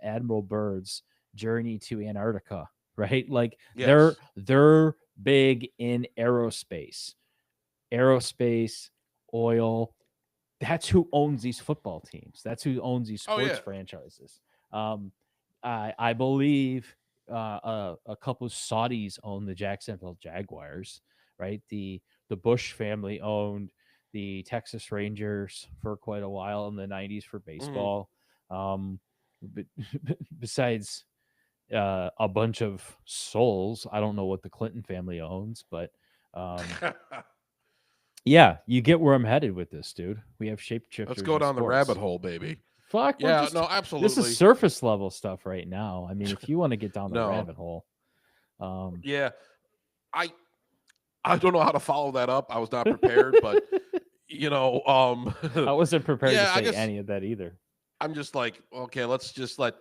Admiral Byrd's journey to Antarctica, right? Like they're Yes. they're big in aerospace, oil. That's who owns these football teams. That's who owns these Oh sports yeah. franchises. Um, I believe a couple of Saudis own the Jacksonville Jaguars, right? The Bush family owned the Texas Rangers for quite a while in the '90s for Hmm. baseball. But besides a bunch of souls, I don't know what the Clinton family owns, but um, yeah, you get where I'm headed with this, dude. We have Let's shapeshifters go in down the rabbit sports. hole, baby. Fuck, we're Yeah. just No. this is Absolutely. surface level stuff right now. I mean, if you want to get down the No. rabbit hole, um, Yeah. I I don't know how to follow that up. I was not prepared, but I wasn't prepared to yeah, I say guess any of that either. I'm just like, okay, let's just let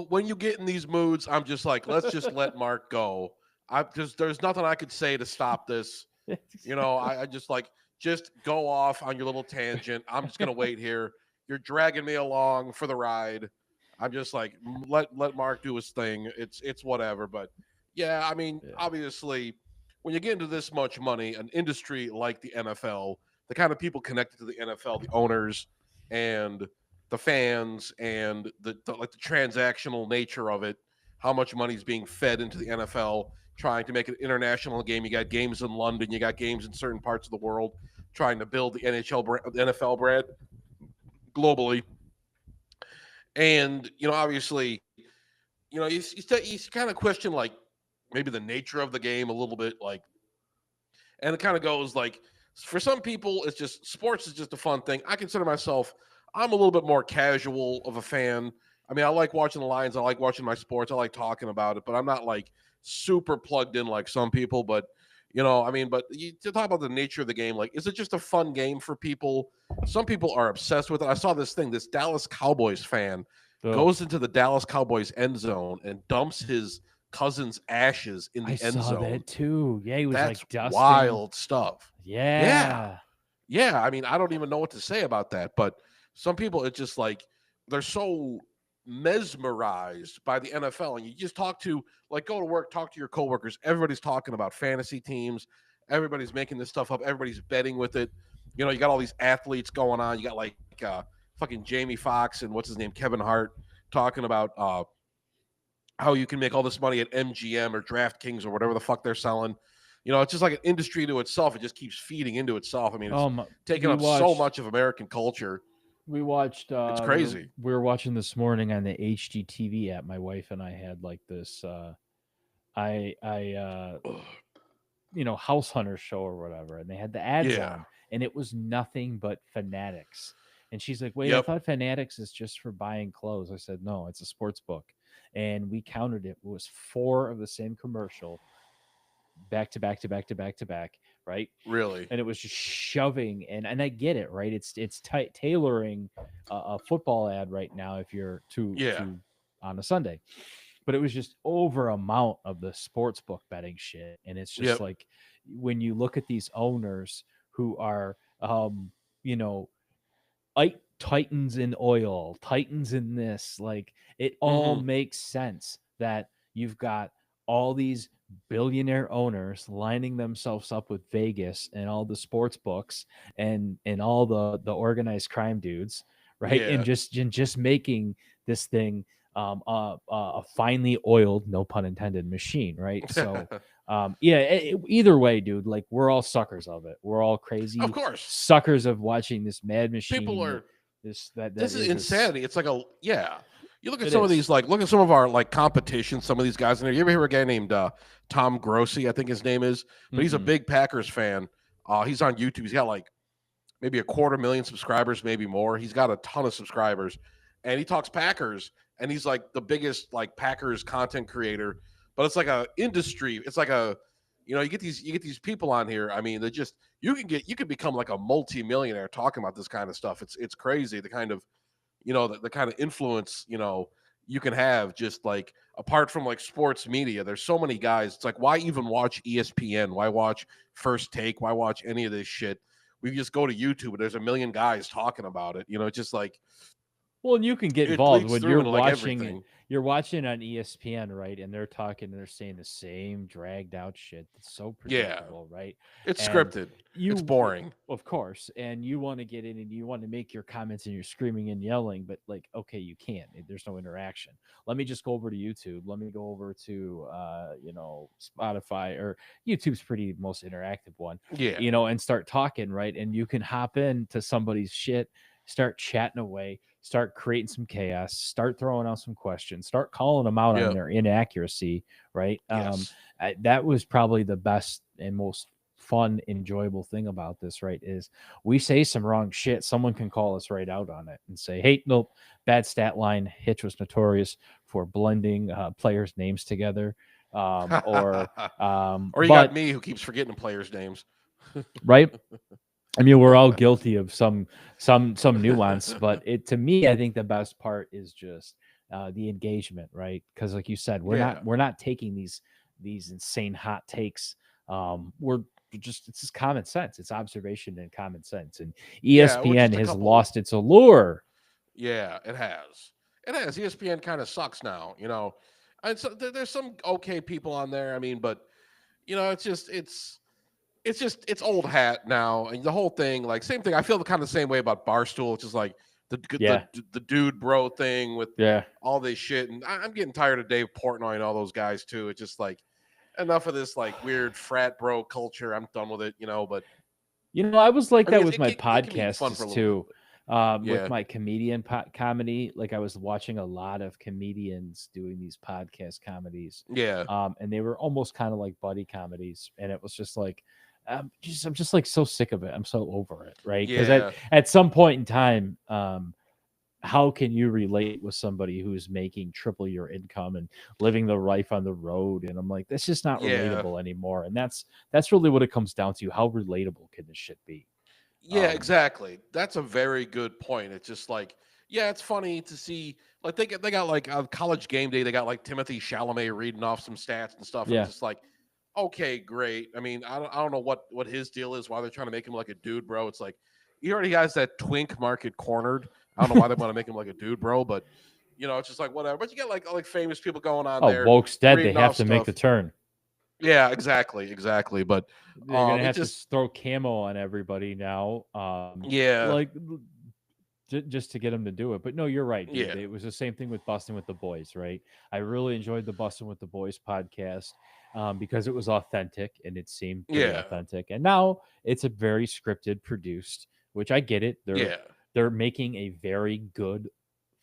when you get in these moods, I'm just like, let's just let Mark go. I just there's nothing I could say to stop this. I just like just go off on your little tangent. I'm just gonna wait here. You're dragging me along for the ride. I'm just like let Mark do his thing. It's whatever. But yeah, I mean, Yeah. obviously, when you get into this much money, an industry like the NFL, the kind of people connected to the NFL, the owners and the fans, and the transactional nature of it, how much money is being fed into the NFL, trying to make an international game. You got games in London, you got games in certain parts of the world, trying to build the NFL brand globally. And obviously, you kind of question like maybe the nature of the game a little bit, like, and it kind of goes like, for some people, it's just sports is just a fun thing. I consider myself, I'm a little bit more casual of a fan. I mean, I like watching the Lions. I like watching my sports. I like talking about it, but I'm not like super plugged in like some people. But I mean, but you to talk about the nature of the game, like, is it just a fun game for people? Some people are obsessed with it. I saw this thing. This Dallas Cowboys fan Ugh, goes into the Dallas Cowboys end zone and dumps his cousin's ashes in I the end saw zone. that too. Yeah, he was That's like dusting. wild stuff. Yeah. Yeah. Yeah. I mean, I don't even know what to say about that. But some people, it's just like they're so mesmerized by the NFL. And you just like, go to work, talk to your coworkers. Everybody's talking about fantasy teams. Everybody's making this stuff up. Everybody's betting with it. You got all these athletes going on. You got like fucking Jamie Foxx and what's his name, Kevin Hart, talking about how you can make all this money at MGM or DraftKings or whatever the fuck they're selling. It's just like an industry to itself. It just keeps feeding into itself. I mean, it's taking up so much of American culture. We watched. It's crazy. We were watching this morning on the HGTV app. My wife and I had like this. House Hunter show or whatever, and they had the ads on, and it was nothing but Fanatics. And she's like, "Wait, I thought Fanatics is just for buying clothes." I said, "No, it's a sports book." And we counted it. It was 4 of the same commercial, back to back to back to back to back, right? Really? And it was just shoving, and I get it, right? It's tailoring a football ad right now if you're to on a Sunday. But it was just over amount of the sports book betting shit. And it's just like when you look at these owners who are Titans in oil, Titans in this, like it all makes sense that you've got all these billionaire owners lining themselves up with Vegas and all the sports books and all the organized crime dudes, right? And just making this thing a finely oiled, no pun intended, machine, right? So either way, dude, like we're all suckers of it. We're all crazy, of course, suckers of watching this mad machine. People are this is insanity. It's like you look at some of these, like look at some of our like competitions. Some of these guys in there. You ever hear a guy named Tom Grossi? I think his name is, but he's a big Packers fan. He's on YouTube. He's got like maybe 250,000 subscribers, maybe more. He's got a ton of subscribers, and he talks Packers. And he's like the biggest like Packers content creator, but it's like a industry. It's like you get these people on here. I mean, they just you can become like a multi-millionaire talking about this kind of stuff. It's crazy the kind of the kind of influence you can have just like apart from like sports media. There's so many guys. It's like why even watch ESPN? Why watch First Take? Why watch any of this shit? We just go to YouTube and there's a million guys talking about it. Just like. Well, and you can get involved when you're watching. You're watching on ESPN, right? And they're talking and they're saying the same dragged out shit. That's so predictable, right? It's scripted. It's boring, of course. And you want to get in and you want to make your comments and you're screaming and yelling, but like, okay, you can't. There's no interaction. Let me just go over to YouTube. Let me go over to Spotify, or YouTube's pretty most interactive one. Yeah. And start talking, right? And you can hop into somebody's shit, start chatting away, start creating some chaos, start throwing out some questions, start calling them out on their inaccuracy, right? Yes. That was probably the best and most fun, enjoyable thing about this, right? Is we say some wrong shit, someone can call us right out on it and say, hey, nope, bad stat line. Hitch was notorious for blending players' names together. Or you got me who keeps forgetting players' names. Right? I mean, we're all guilty of some nuance, but to me, I think the best part is just the engagement, right? Because, like you said, we're not taking these insane hot takes. It's just common sense. It's observation and common sense. And ESPN has lost its allure. Yeah, it has. It has. ESPN kind of sucks now, And so there's some okay people on there. I mean, but it's old hat now, and the whole thing, like same thing. I feel kind of the same way about Barstool, which is like the dude bro thing with all this shit, and I'm getting tired of Dave Portnoy and all those guys too. It's just like enough of this like weird frat bro culture. I'm done with it, But I was like that with my podcasts too. With my comedian comedy, like I was watching a lot of comedians doing these podcast comedies. And they were almost kind of like buddy comedies, and it was just like. I'm just like so sick of it. I'm so over it, right? Because at some point in time, how can you relate with somebody who's making triple your income and living the life on the road? And I'm like, that's just not relatable anymore. And that's really what it comes down to. How relatable can this shit be? Yeah, exactly. That's a very good point. It's just like, it's funny to see. Like they got like on College Game Day, they got like Timothy Chalamet reading off some stats and stuff. And just like. Okay, great. I mean, I don't know what his deal is, why they're trying to make him like a dude, bro. It's like he already has that twink market cornered. I don't know why they want to make him like a dude, bro, but it's just like whatever. But you get like famous people going on there. Woke's dead. They have to make the turn. Yeah, exactly. But they're gonna have to throw camo on everybody now. Like just to get him to do it. But no, you're right, dude. Yeah, It was the same thing with Busting with the Boys, right? I really enjoyed the Busting with the Boys podcast because it was authentic and it seemed pretty yeah, authentic. And now it's a very scripted, produced, which I get it. yeah. They're making a very good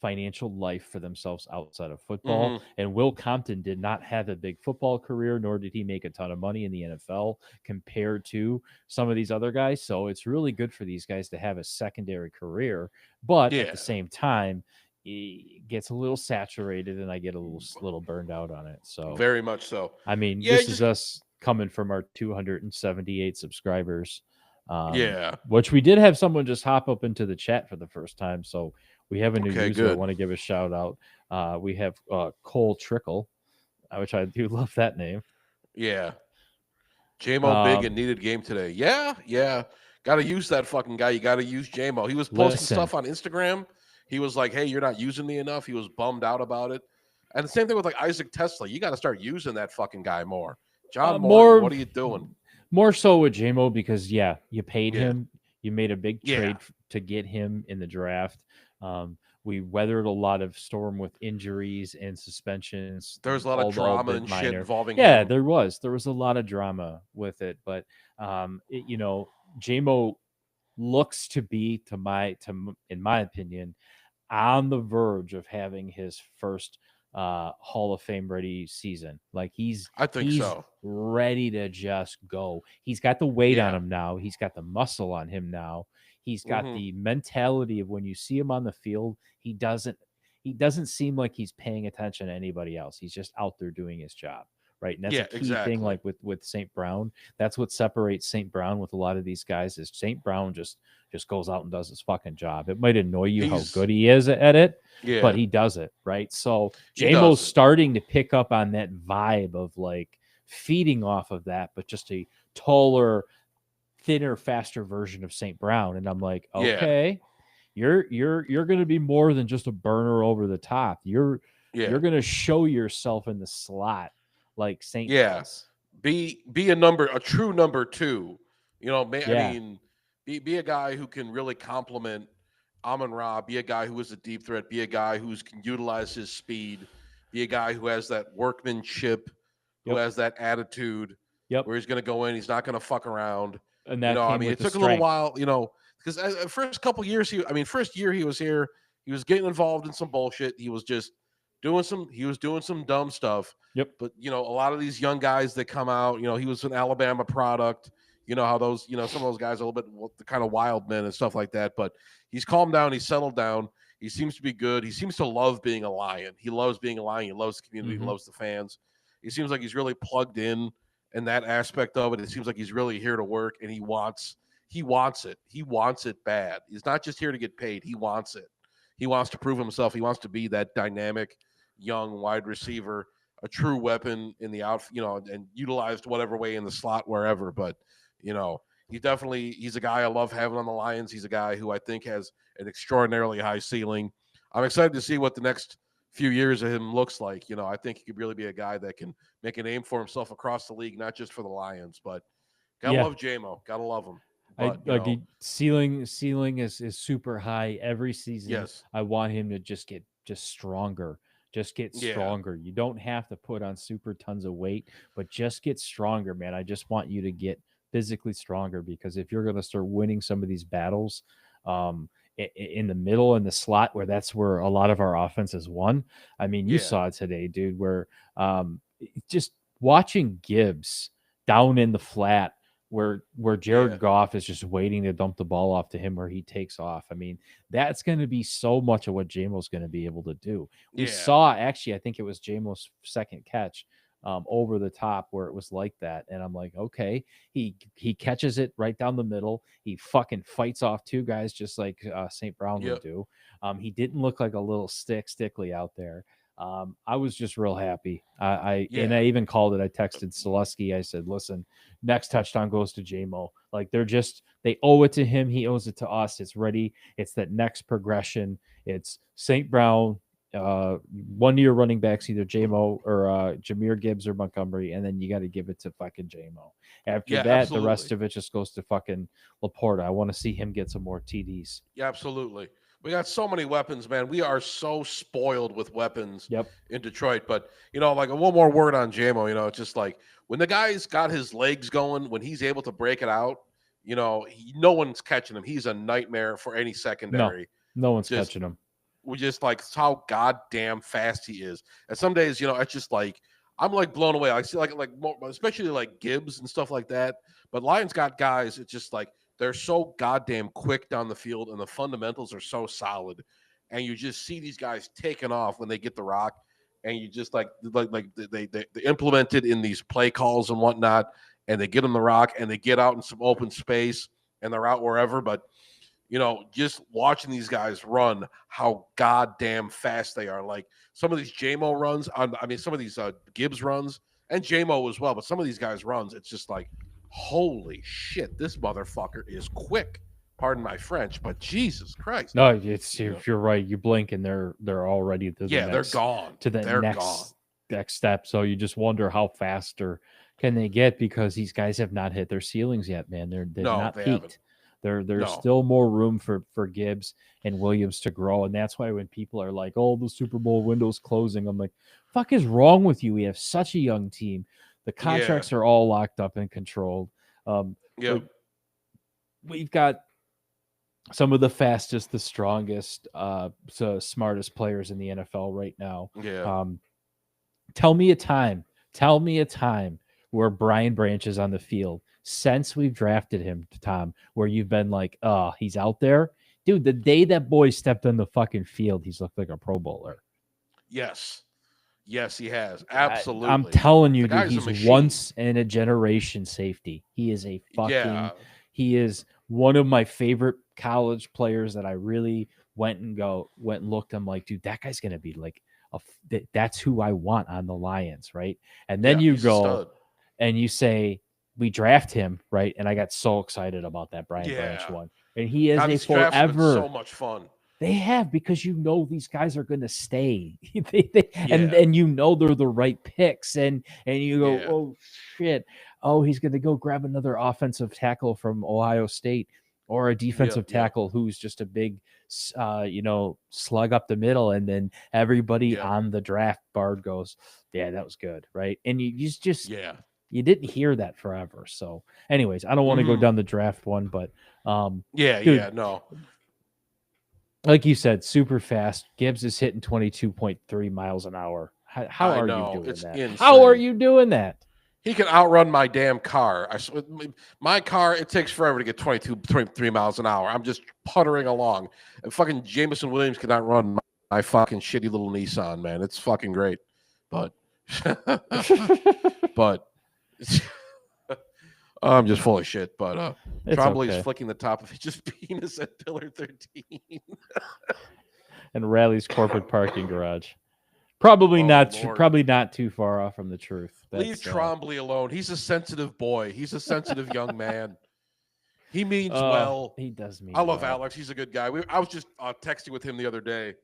financial life for themselves outside of football. Hmm. And Will Compton did not have a big football career, nor did he make a ton of money in the NFL compared to some of these other guys. So it's really good for these guys to have a secondary career. But at Yeah, the same time, it gets a little saturated and I get a little burned out on it. So, very much so. I mean, Yeah, this is just us coming from our 278 subscribers, yeah. which we did have someone just hop up into the chat for the first time. So we have a new Okay, user. I good. want to give a shout out. We have Cole Trickle, which I do love that name. Yeah. JMO big and Um, needed game today. Yeah, yeah. Got to use that fucking guy. You got to use JMO. He was posting listen, stuff on Instagram. He was like, "Hey, you're not using me enough." He was bummed out about it. And the same thing with like Isaac Tesla. You got to start using that fucking guy more. John Morton, more what are you doing? more so with JMO because yeah, you paid Yeah, him. You made a big yeah. trade to get him in the draft. We weathered a lot of storm with injuries and suspensions, There was a lot of all drama bit and shit minor. involving Yeah, him. there was a lot of drama with it, but JMO looks to be in my opinion on the verge of having his first Hall of Fame ready season. Like I think he's so. ready to just go. He's got the weight on Yeah. him now. He's got the muscle on him now. He's got Hmm. the mentality of when you see him on the field, he doesn't seem like he's paying attention to anybody else. He's just out there doing his job. Right. And that's a Yeah, key thing, exactly. like with St. Brown. That's what separates St. Brown with a lot of these guys is St. Brown just goes out and does his fucking job. It might annoy you how He's good he is at it, but yeah, he does it, right? So he does JMO's it. starting to pick up on that vibe of like feeding off of that, but just a taller, thinner, faster version of St. Brown. And I'm like, Yeah, okay, you're gonna be more than just a burner over the top. yeah, You're gonna show yourself in the slot like Saint yeah. does. Be a true number two. I Yeah. mean, be a guy who can really complement Amon Ra. Be a guy who is a deep threat. Be a guy who can utilize his speed. Be a guy who has that workmanship, who Yep. has that attitude, Yep. where he's going to go in. He's not going to fuck around. And that I came mean, with it the took a little strength. while. Because first couple years, first year he was here, he was getting involved in some bullshit. He was just doing some dumb stuff. Yep. But a lot of these young guys that come out, he was an Alabama product. You know how those, some of those guys are a little bit the kind of wild men and stuff like that. But he's calmed down. He's settled down. He seems to be good. He seems to love being a Lion. He loves being a Lion. He loves the community. He Mm-hmm. loves the fans. He seems like he's really plugged in that aspect of it. It seems like he's really here to work, and he wants it. He wants it bad. He's not just here to get paid. He wants it. He wants to prove himself. He wants to be that dynamic young wide receiver, a true weapon in the and utilized whatever way in the slot wherever. But he's a guy I love having on the Lions. He's a guy who I think has an extraordinarily high ceiling. I'm excited to see what the next few years of him looks like. I think he could really be a guy that can make a name for himself across the league, not just for the Lions. But gotta Yeah. love JMO, gotta love him. I But like ceiling is super high every season. yes, I want him to just get just stronger. Just get yeah, stronger. You don't have to put on super tons of weight, but just get stronger, man. I just want you to get physically stronger because if you're going to start winning some of these battles in the middle in the slot where that's where a lot of our offense is won. I mean, you yeah, saw it today, dude, where just watching Gibbs down in the flat where yeah, Jared Goff is just waiting to dump the ball off to him where he takes off. I mean, that's going to be so much of what JMO's going to be able to do. We yeah, saw actually, I think it was JMO's second catch over the top where it was like that, and I'm like, okay, he catches it right down the middle. He fucking fights off two guys just like St. Brown would yep, do. He didn't look like a little stickly out there. I was just real happy. And I yeah, even called it. I texted Selesky. I said, "Listen, next touchdown goes to JMO. Like they owe it to him. He owes it to us. It's ready. It's that next progression. It's St. Brown, 1 year running backs, either JMO or Jameer Gibbs or Montgomery, and then you got to give it to fucking JMO. After yeah, that, the rest absolutely. of it just goes to fucking Laporta. I want to see him get some more TDs. Yeah, absolutely. We got so many weapons, man. We are so spoiled with weapons Yep. in Detroit. But like one more word on JMO. It's just like when the guy's got his legs going, when he's able to break it out, no one's catching him. He's a nightmare for any No, secondary. no one's Just catching him. we just like how goddamn fast he is. And some days, it's just like I'm like blown away. I see like more, especially like Gibbs and stuff like that. But Lions got guys. It's just like they're so goddamn quick down the field, and the fundamentals are so solid. And you just see these guys taking off when they get the rock, and you just they implement it in these play calls and whatnot, and they get them the rock, and they get out in some open space, and they're out wherever. But just watching these guys run, how goddamn fast they are. Like some of these JMO runs, some of these Gibbs runs, and JMO as well. But some of these guys' runs, it's just like, holy shit, this motherfucker is quick. Pardon my French, but Jesus Christ. No, you're right. You blink and they're already to the Yeah, they're next gone. to the They're gone. next step. So you just wonder how faster can they get, because these guys have not hit their ceilings yet, man. They've No, not they peaked. haven't. There's No. still more room for Gibbs and Williams to grow. And that's why when people are like, oh, the Super Bowl window's closing, I'm like, fuck is wrong with you? We have such a young team. The contracts are all locked up and controlled. Yep. We've got some of the fastest, the strongest, smartest players in the NFL right now. Yeah. Tell me a time where Brian Branch is on the field since we've drafted him, Tom, where you've been like, oh, he's out there. Dude, the day that boy stepped on the fucking field, he's looked like a Pro Bowler. Yes. Yes, he has. Absolutely. I'm telling you, dude, a he's machine. once in a generation safety. He is a fucking he is one of my favorite college players that I really went and looked. I'm like, dude, that guy's gonna be like that's who I want on the Lions, right? And then you he's a go stud. and you say we draft him, right? And I got so excited about that Brian Branch one. And he is God, a these drafts have been forever. so much fun. They have, because these guys are going to stay, and they're the right picks, and you go, oh shit, oh, he's going to go grab another offensive tackle from Ohio State, or a defensive tackle who's just a big, slug up the middle, and then everybody on the draft board goes, yeah, that was good, right? And you just you didn't hear that forever. So, anyways, I don't want to go down the draft one, but dude, no. Like you said, super fast. Gibbs is hitting 22.3 miles an hour. How are you doing that? Insane. How are you doing that? He can outrun my damn car. My car, it takes forever to get 23 miles an hour. I'm just puttering along. And fucking Jameson Williams can outrun my fucking shitty little Nissan, man. It's fucking great. But, I'm just full of shit. But Trombley is flicking the top of his penis at pillar 13. And Rally's corporate parking garage. Probably not too far off from the truth. Leave Trombley alone. He's a sensitive boy. He's a sensitive young man. He means well. He does mean I love well. Alex. He's a good guy. I was just texting with him the other day.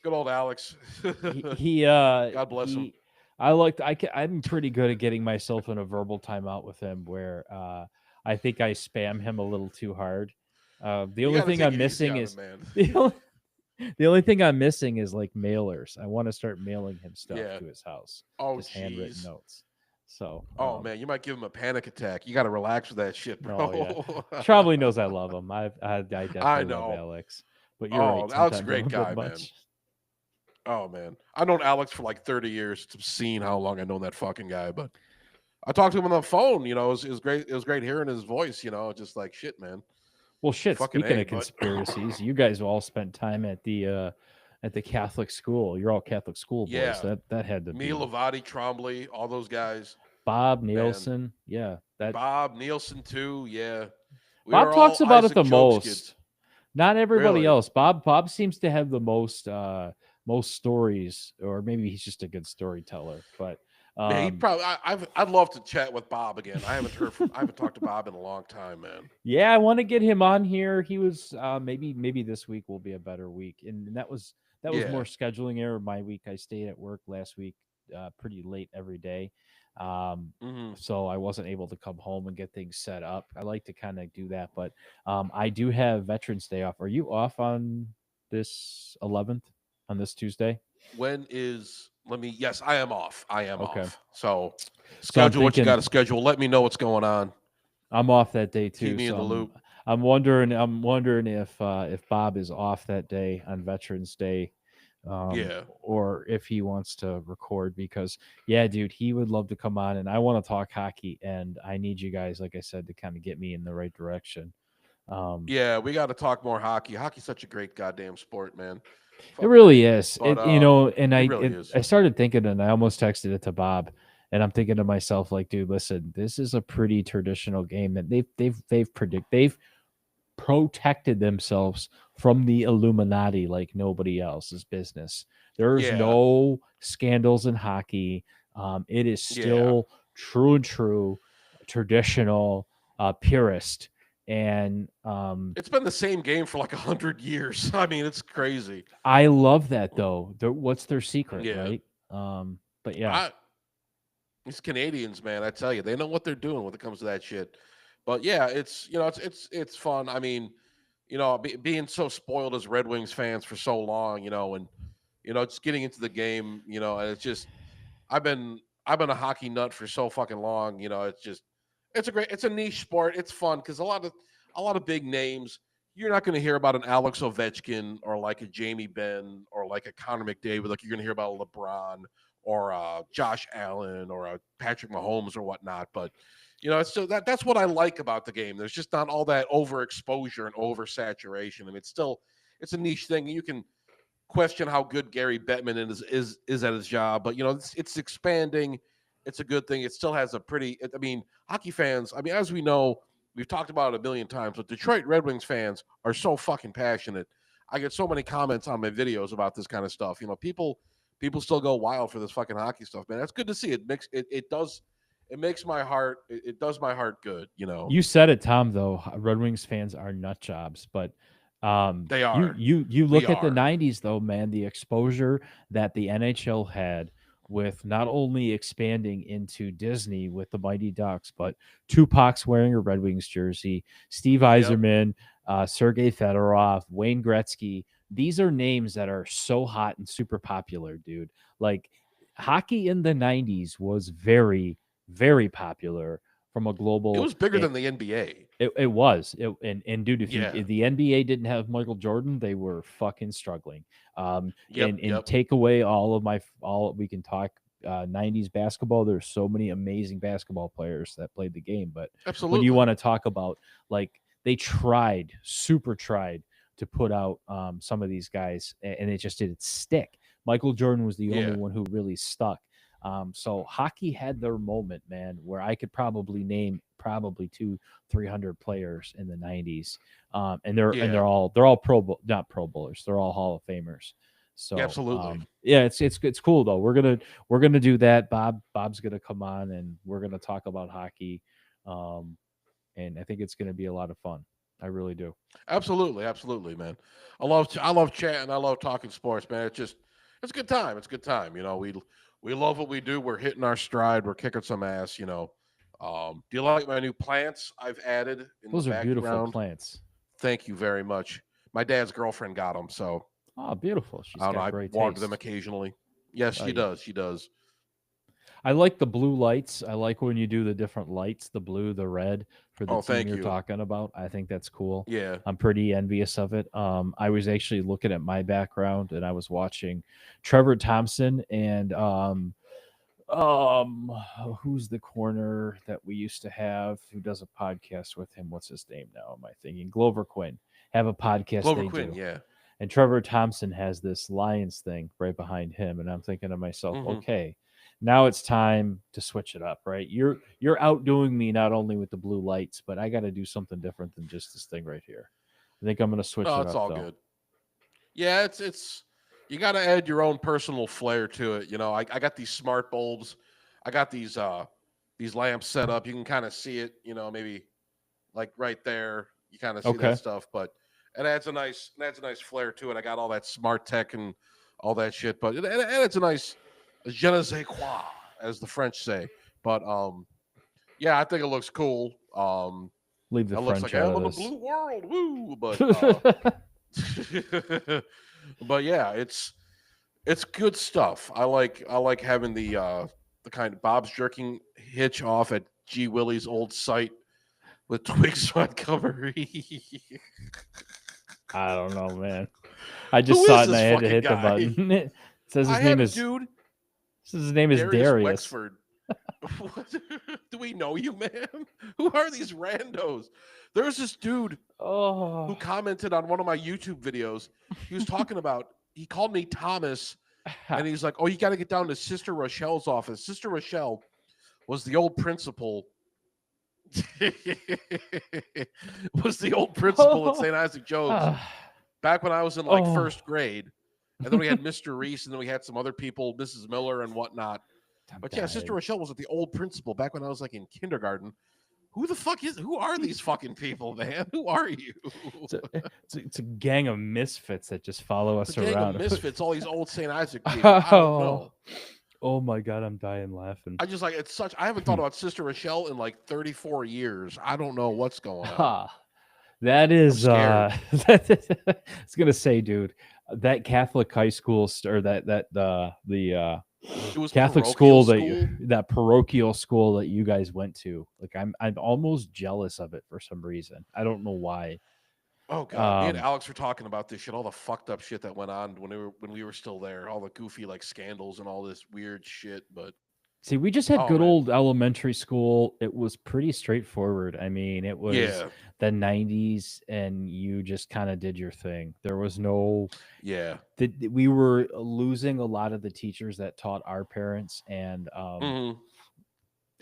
Good old Alex. God bless him. I'm pretty good at getting myself in a verbal timeout with him where I think I spam him a little too hard. The only thing I'm missing is the only thing I'm missing is like mailers. I want to start mailing him stuff to his house. Just handwritten notes. So man, you might give him a panic attack. You got to relax with that shit, bro. Probably knows I love him. I definitely love Alex. But you're right. Alex is a great guy, man. Oh man, I've known Alex for like 30 years. It's obscene how long I've known that fucking guy. But I talked to him on the phone. It was great. It was great hearing his voice. Just like shit, man. Well, shit. Speaking of conspiracies, you guys all spent time at the Catholic school. You're all Catholic school boys. Yeah. That had to me, be Lavati, Trombley, all those guys. Bob Nielsen, Bob Nielsen too, yeah. Bob talks about it the most. Kids. Not everybody else. Bob seems to have the most stories, or maybe he's just a good storyteller. But he probably. I'd love to chat with Bob again. I haven't talked to Bob in a long time, man. Yeah, I want to get him on here. He was maybe this week will be a better week, and that was more scheduling error. My week, I stayed at work last week pretty late every day, so I wasn't able to come home and get things set up. I like to kind of do that, but I do have Veterans Day off. Are you off on this 11th on this Tuesday? When is? Let me. Yes, I am off. I am Okay. off. So So I'm schedule what you got thinking to schedule. Let me know what's going on. I'm off that day Keep too. me in So the loop. I'm wondering if Bob is off that day on Veterans Day, Yeah. or if he wants to record because yeah, dude, he would love to come on and I want to talk hockey and I need you guys, like I said, to kind of get me in the right direction. Yeah, we got to talk more hockey. Hockey's such a great goddamn sport, man. It Fucking really A. is. But And it really is. I started thinking, and I almost texted it to Bob, and I'm thinking to myself, like, dude, listen, this is a pretty traditional game that they've protected themselves from the Illuminati like nobody else's business. There's Yeah. no scandals in hockey. It is Yeah. still true and true, traditional, purist, and It's been the same game for like 100 years. I mean, it's crazy. I love that though. What's their secret, Yeah. right? But yeah, I These Canadians, man, I tell you, they know what they're doing when it comes to that shit. But yeah, it's it's fun. I mean, being so spoiled as Red Wings fans for so long, and just getting into the game, and it's just I've been I've been a hockey nut for so fucking long. It's a niche sport. It's fun because a lot of big names. You're not going to hear about an Alex Ovechkin or like a Jamie Benn or like a Connor McDavid. Like you're going to hear about a LeBron or Josh Allen or a Patrick Mahomes or whatnot. But so that's what I like about the game. There's just not all that overexposure and oversaturation, and it's a niche thing. You can question how good Gary Bettman is at his job, but it's expanding. It's a good thing. It still has a pretty. I mean, hockey fans. I mean, as we know, we've talked about it a million times, but Detroit Red Wings fans are so fucking passionate. I get so many comments on my videos about this kind of stuff. People still go wild for this fucking hockey stuff, man. That's good to see. It does my heart good. you said it, Tom. Though Red Wings fans are nut jobs, but They you are. you We look at the are. '90s though, man. The exposure that the NHL had with not only expanding into Disney with the Mighty Ducks, but Tupac's wearing a Red Wings jersey, Steve Yep. Yzerman, Sergei Fedorov, Wayne Gretzky. These are names that are so hot and super popular, dude. Like hockey in the '90s was very, very popular from a It global. was bigger than the NBA. It was and dude, Yeah. if the NBA didn't have Michael Jordan, they were fucking struggling. Yep. And Yep. take away all we can talk 90s basketball. There's so many amazing basketball players that played the game, but when you Absolutely. want to talk about like they tried, super tried to put out some of these guys, and it just didn't stick. Michael Jordan was the only Yeah. one who really stuck. So hockey had their moment, man, where I could probably name probably 300 players in the 90s. And Yeah. they're all not pro bowlers. They're all Hall of Famers. So, Absolutely. yeah, it's cool though. We're gonna do that. Bob's gonna come on and we're gonna talk about hockey. And I think it's gonna be a lot of fun. I really do. Absolutely. Absolutely, man. I love chatting. I love talking sports, man. It's a good time. It's a good time. We love what we do. We're hitting our stride. We're kicking some ass. Do you like my new plants I've added in the Those are beautiful background? plants. Thank you very much. My dad's girlfriend got them, so Oh, beautiful. She's I don't know. got I great water them taste. occasionally. Yes, Oh, she yeah. does. She does. I like the blue lights. I like when you do the different lights, the blue, the red for the Oh, team thank you're you. talking about. I think that's cool. Yeah. I'm pretty envious of it. I was actually looking at my background and I was watching Trevor Thompson and um who's the corner that we used to have who does a podcast with him? What's his name now? Am I thinking Glover Quinn? Have a podcast Glover they Quinn. do. Yeah. And Trevor Thompson has this Lions thing right behind him, and I'm thinking to myself, Hmm. okay, now it's time to switch it up, right? You're outdoing me not only with the blue lights, but I got to do something different than just this thing right here. I think I'm going to switch Oh, it it's up all though. good. Yeah, it's you got to add your own personal flair to it. I got these smart bulbs. I got these lamps set up. You can kind of see it. Maybe like right there. You kind of see that Okay, stuff, but it adds a nice flair to it. I got all that smart tech and all that shit, but it adds a nice je ne sais quoi, as the French say. But yeah, I think it looks cool. leave the It looks French like out I'm of in a this. blue world, woo! But But yeah, it's good stuff. I like having the kind of Bob's jerking hitch off at G Willie's old site with Twix on cover. I don't know, man. I just Who saw is it and I this had to fucking hit the guy? button. It says I his name have a is dude, Darius Darius. Wexford. What? Do we know you, man? Who are these randos? There's this dude who Oh. commented on one of my YouTube videos. He was talking about, he called me Thomas, and he's like, "Oh, you got to get down to Sister Rochelle's office." Sister Rochelle was the old principal. Was the old principal at St. Isaac Jogues back when I was in like Oh. first grade. And then we had Mr. Reese, and then we had some other people, Mrs. Miller and whatnot. I'm But yeah, Sister dying. Rochelle was at the old principal back when I was like in kindergarten. Who are these fucking people, man? Who are you? It's a gang of misfits that just follow It's us a gang of around. misfits, all these old St. Isaac people. I don't know. Oh my god, I'm dying laughing. I just like it's such I haven't thought about Sister Rochelle in like 34 years. I don't know what's going on. That is scared. I was gonna say, dude, that Catholic high school or that the It was Catholic parochial school that parochial school that you guys went to, like I'm almost jealous of it for some reason. I don't know why. Oh god, me and Alex were talking about this shit, all the fucked up shit that went on when we were still there, all the goofy like scandals and all this weird shit. But See, we just had oh good man, old elementary school. It was pretty straightforward. I mean, it was yeah, the 90s and you just kind of did your thing. There was no yeah, we were losing a lot of the teachers that taught our parents, and hmm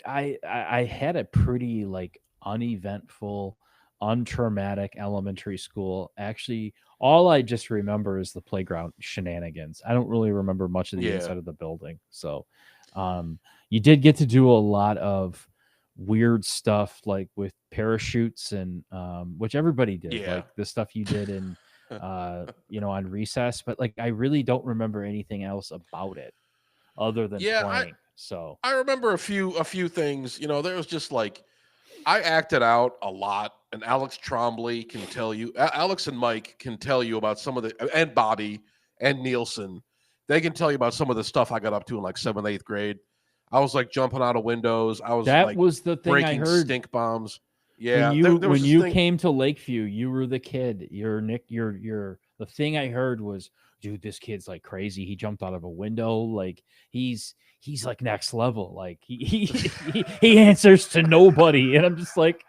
I had a pretty like uneventful, untraumatic elementary school. Actually, all I just remember is the playground shenanigans. I don't really remember much of the yeah, inside of the building. So, you did get to do a lot of weird stuff like with parachutes and which everybody did, yeah. like the stuff you did in on recess, but like I really don't remember anything else about it other than Yeah, playing. So, I remember a few things. There was just like I acted out a lot, and Alex Trombley can tell you. Alex and Mike can tell you about some of the, and Bobby and Nielsen. They can tell you about some of the stuff I got up to in like 7th, 8th grade. I was like jumping out of windows. I was that like was the thing I breaking heard stink bombs. when Yeah, there was this you thing. came to Lakeview. You were the kid. You're Nick. You're the thing I heard was, dude, this kid's like crazy. He jumped out of a window. Like he's like next level. Like he answers to nobody. And I'm just like,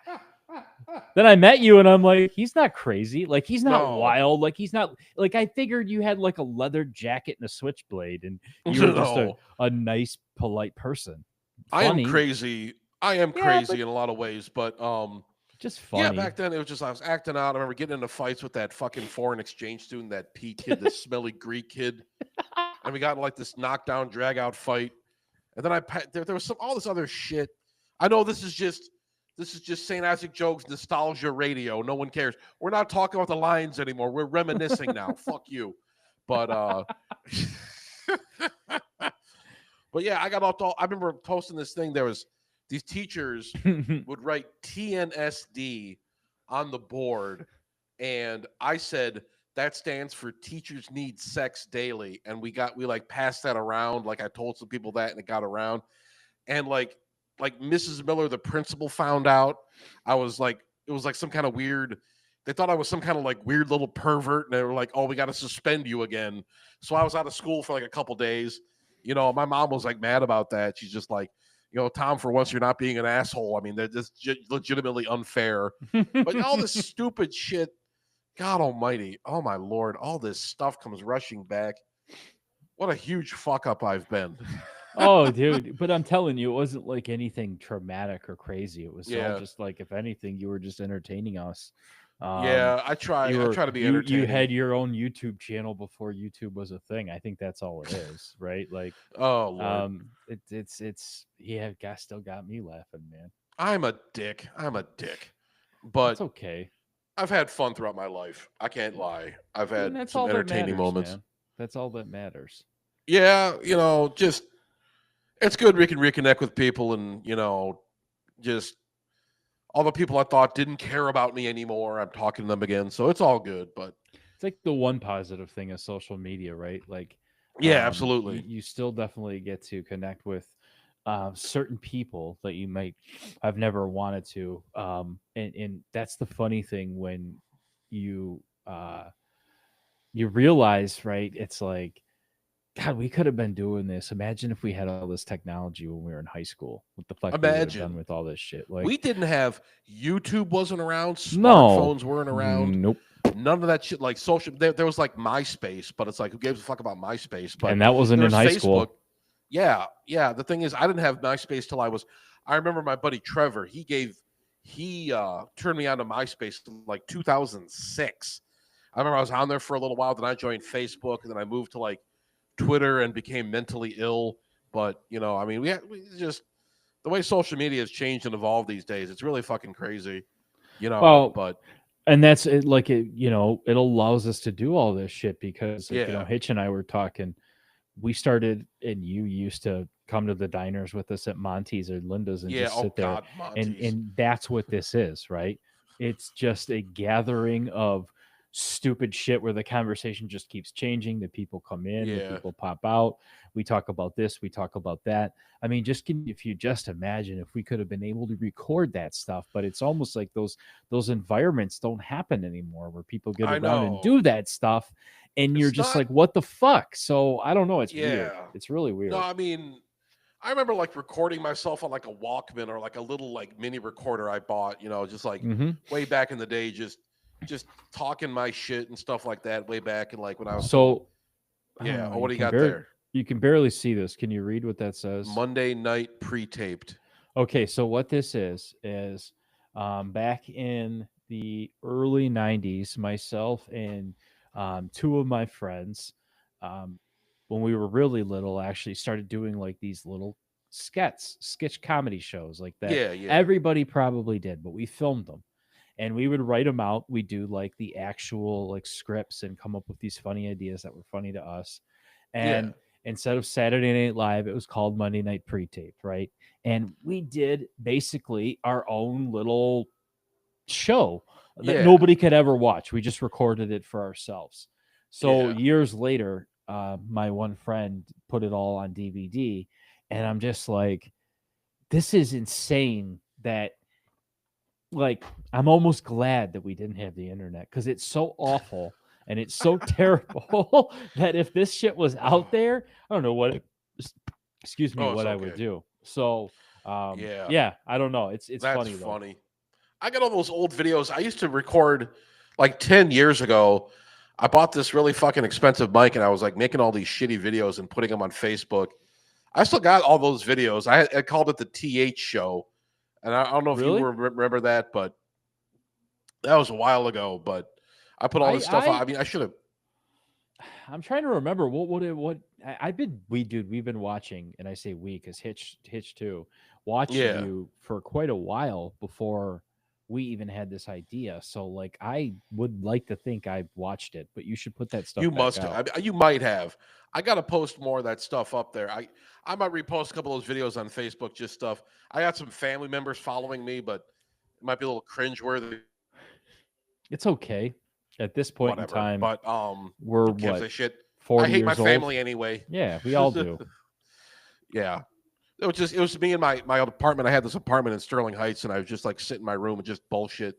then I met you and I'm like, he's not crazy. Like he's not No, wild. Like he's not like I figured you had like a leather jacket and a switchblade and you were just no. a nice, polite person. I am Funny. crazy. I am Yeah, but crazy in a lot of ways, but just yeah, funny. back then it was just I was acting out. I remember getting into fights with that fucking foreign exchange student, that Pete kid, this smelly Greek kid, and we got in like this knockdown, drag out fight. And then there was all this other shit. I know this is just St. Isaac Jokes nostalgia radio. No one cares. We're not talking about the Lions anymore. We're reminiscing now. Fuck you. But but yeah, I got off. I remember posting this thing. There was these teachers would write TNSD on the board, and I said that stands for Teachers Need Sex Daily, and we like passed that around. Like I told some people that, and it got around, and like Mrs. Miller, the principal, found out. I was like, it was like some kind of weird. They thought I was some kind of like weird little pervert, and they were like, "Oh, we got to suspend you again." So I was out of school for like a couple days. My mom was like mad about that. She's just like, Tom, for once you're not being an asshole. I mean, they're just legitimately unfair. But all this stupid shit, God Almighty, oh my Lord, all this stuff comes rushing back. What a huge fuck up I've been. Oh, dude, but I'm telling you, it wasn't like anything traumatic or crazy. It was all Yeah, just like, if anything, you were just entertaining us. Um, yeah. I try. I try to be you entertaining. had your own YouTube channel before YouTube was a thing. I think that's all it is, right? Like, Oh Lord, it's yeah, guy still got me laughing, man. I'm a dick. I'm a dick. That's But okay, I've had fun throughout my life. I can't lie. I've and had that's some all that entertaining matters, moments. man. That's all that matters. Yeah, just it's good we can reconnect with people, and just all the people I thought didn't care about me anymore. I'm talking to them again, so it's all good. But like the one positive thing of social media, right? Like, Yeah, absolutely. you still definitely get to connect with certain people that you might have never wanted to. And that's the funny thing when you you realize, right? It's like, God, we could have been doing this. Imagine if we had all this technology when we were in high school. What the fuck we would have done Imagine with all this shit? Like, we didn't have YouTube wasn't around, no, smartphones weren't around, nope. none of that shit. Like social, there was like MySpace, but it's like who gives a fuck about MySpace? But And that wasn't there in was high Facebook. school. Yeah, yeah. The thing is, I didn't have MySpace till I was. I remember my buddy Trevor. He turned me on to MySpace in like 2006. I remember I was on there for a little while. Then I joined Facebook, and then I moved to like Twitter and became mentally ill. But I mean, we just the way social media has changed and evolved these days. It's really fucking crazy. Well, But and that's it. Like it allows us to do all this shit because, like, yeah, Hitch and I were talking. We started, and you used to come to the diners with us at Monty's or Linda's and yeah. just Oh sit there, God, and Monty's. that's what this is, right? It's just a gathering of stupid shit where the conversation just keeps changing. The people come in, the Yeah, people pop out. We talk about this, we talk about that. I mean, if you just imagine if we could have been able to record that stuff, but it's almost like those environments don't happen anymore where people get I around and know. do that stuff, and you're It's just not. like, what the fuck? So I don't know. It's weird. Yeah. It's really No, weird. I mean, I remember like recording myself on like a Walkman or like a little like mini recorder I bought. Just like Hmm. way back in the day, just talking my shit and stuff like that. Way back in like when I was still. So I don't Yeah. know. Oh, what do you got there? You can barely see this. Can you read what that says? Monday night pre-taped. Okay, so what this is back in the early '90s, myself and two of my friends, um, when we were really little, actually started doing like these little sketch comedy shows like that. Yeah, yeah, Everybody probably did, but we filmed them and we would write them out. We do like the actual like scripts and come up with these funny ideas that were funny to us. yeah, And instead of Saturday Night Live, it was called Monday Night Pre-Taped, right? And we did basically our own little show that yeah, nobody could ever watch. We just recorded it for ourselves. So yeah, years later, my one friend put it all on DVD, and I'm just like, this is insane that, like, I'm almost glad that we didn't have the internet because it's so awful and it's so terrible that if this shit was oh, out there, I don't know excuse me, oh, it's what I would okay. do. So Yeah, yeah, I don't know. It's that's funny though. funny. I got all those old videos. I used to record like 10 years ago. I bought this really fucking expensive mic and I was like making all these shitty videos and putting them on Facebook. I still got all those videos. I called it the TH show. And I don't know if you Really? remember that, but that was a while ago. But I put all I this stuff out. I I mean, I should have. I'm trying to remember what I've been we've been watching, and I say we because Hitch too watched Yeah. you for quite a while before we even had this idea. So like I would like to think I watched it, but you should put that stuff You back must out. have. You might have. I got to post more of that stuff up there. I might repost a couple of those videos on Facebook, just stuff. I got some family members following me, but it might be a little cringeworthy. It's okay. At this point in Whatever. time, But we're who gives what, a shit? I 40 hate my years old? family anyway. Yeah, we all do. Yeah. It was me in my old apartment. I had this apartment in Sterling Heights, and I was just like sitting in my room and just bullshit.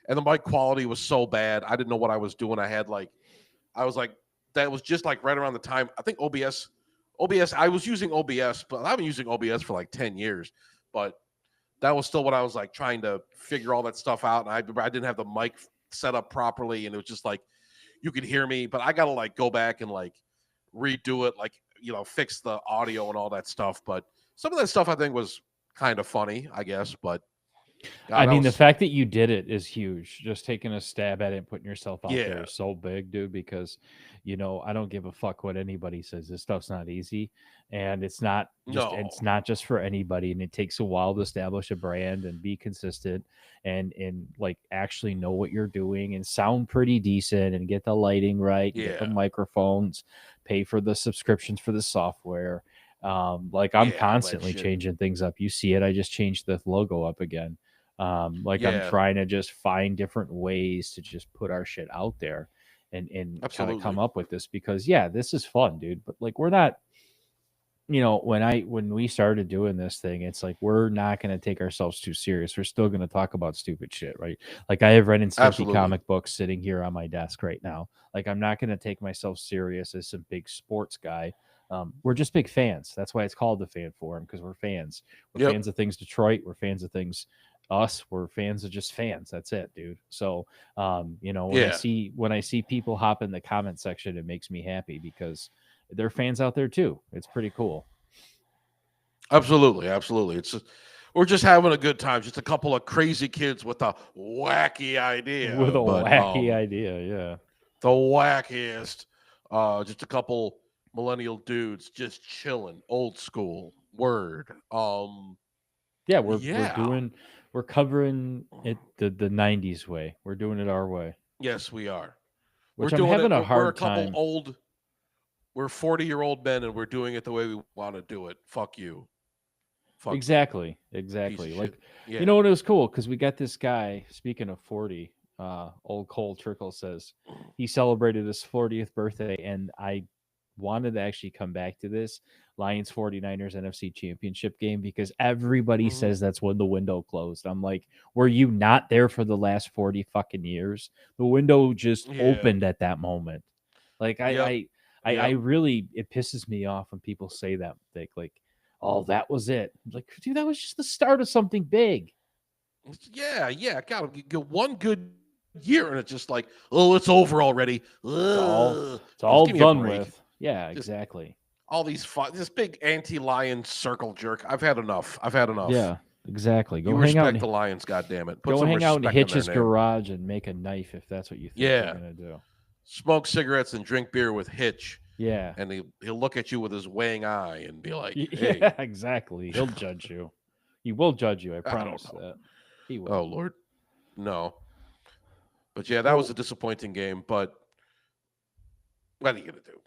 And the mic quality was so bad. I didn't know what I was doing. I was like, that was just like right around the time. I think OBS. I was using OBS, but I've been using OBS for like 10 years. But that was still what I was like trying to figure all that stuff out. And I didn't have the mic set up properly, and it was just like you could hear me, but I gotta like go back and like redo it, like fix the audio and all that stuff. But some of that stuff I think was kind of funny, I guess. But I God, that mean, the was fact that you did it is huge. Just taking a stab at it and putting yourself out there yeah, is so big, dude, because, I don't give a fuck what anybody says. This stuff's not easy. And no, it's not just for anybody. And it takes a while to establish a brand and be consistent and like actually know what you're doing and sound pretty decent and get the lighting right and get the yeah, microphones, pay for the subscriptions for the software. Like I'm yeah, all that constantly shit, changing things up. You see it. I just changed the logo up again. Like I'm yeah, trying to just find different ways to just put our shit out there. and kind of Absolutely. come up with this because this is fun, dude. But like we're not, when we started doing this thing, it's like we're not going to take ourselves too serious. We're still going to talk about stupid shit, right? Like I have Ren and Stimpy Absolutely. comic books sitting here on my desk right now. Like I'm not going to take myself serious as some big sports guy. We're just big fans. That's why it's called the Fan Forum, because we're fans. We're Yep. fans of things Detroit. We're fans of things us. We're fans of just fans. That's it, dude. So when I Yeah. see people hop in the comment section, it makes me happy because they're fans out there too. It's pretty cool. Absolutely. Absolutely. We're just having a good time. Just a couple of crazy kids with a wacky With idea, a but wacky idea, yeah. the wackiest. Just a couple millennial dudes just chilling, old school. Word. Yeah, Yeah. we're covering it the 90s way. We're doing it our way, Yes, we are. We're which I'm doing having it. a We're a hard couple time. old. We're 40-year-old men, and we're doing it the way we want to do it. Fuck you. Fuck you. Exactly. Piece of Exactly. shit. Like, Yeah. what it was cool because we got this guy, speaking of 40, old Cole Trickle says he celebrated his 40th birthday, and I wanted to actually come back to this Lions 49ers NFC championship game because everybody Hmm. says that's when the window closed. I'm like, were you not there for the last 40 fucking years? The window just Yeah. opened at that moment. Like Yep. I Yep. really, it pisses me off when people say that. Like, oh, that was it. Like, dude, that was just the start of something big. Yeah. Yeah. God, get one good year, and it's just like, oh, it's over already. Ugh. It's Just all give me a done break. with. Yeah, Just exactly. all these this big anti-lion circle jerk. I've had enough. I've had enough. Yeah, exactly. You respect the Lions, goddammit. Put Go some hang out in respect in their Hitch's name. garage and make a knife if that's what you think you're Yeah. gonna do. Smoke cigarettes and drink beer with Hitch, Yeah. and he'll look at you with his weighing eye and be like, Yeah, "Hey, exactly. He'll judge you. He will judge you, I I don't promise know. that. He Oh will. Lord, no." But yeah, that was Well, a disappointing game. But what are you gonna do?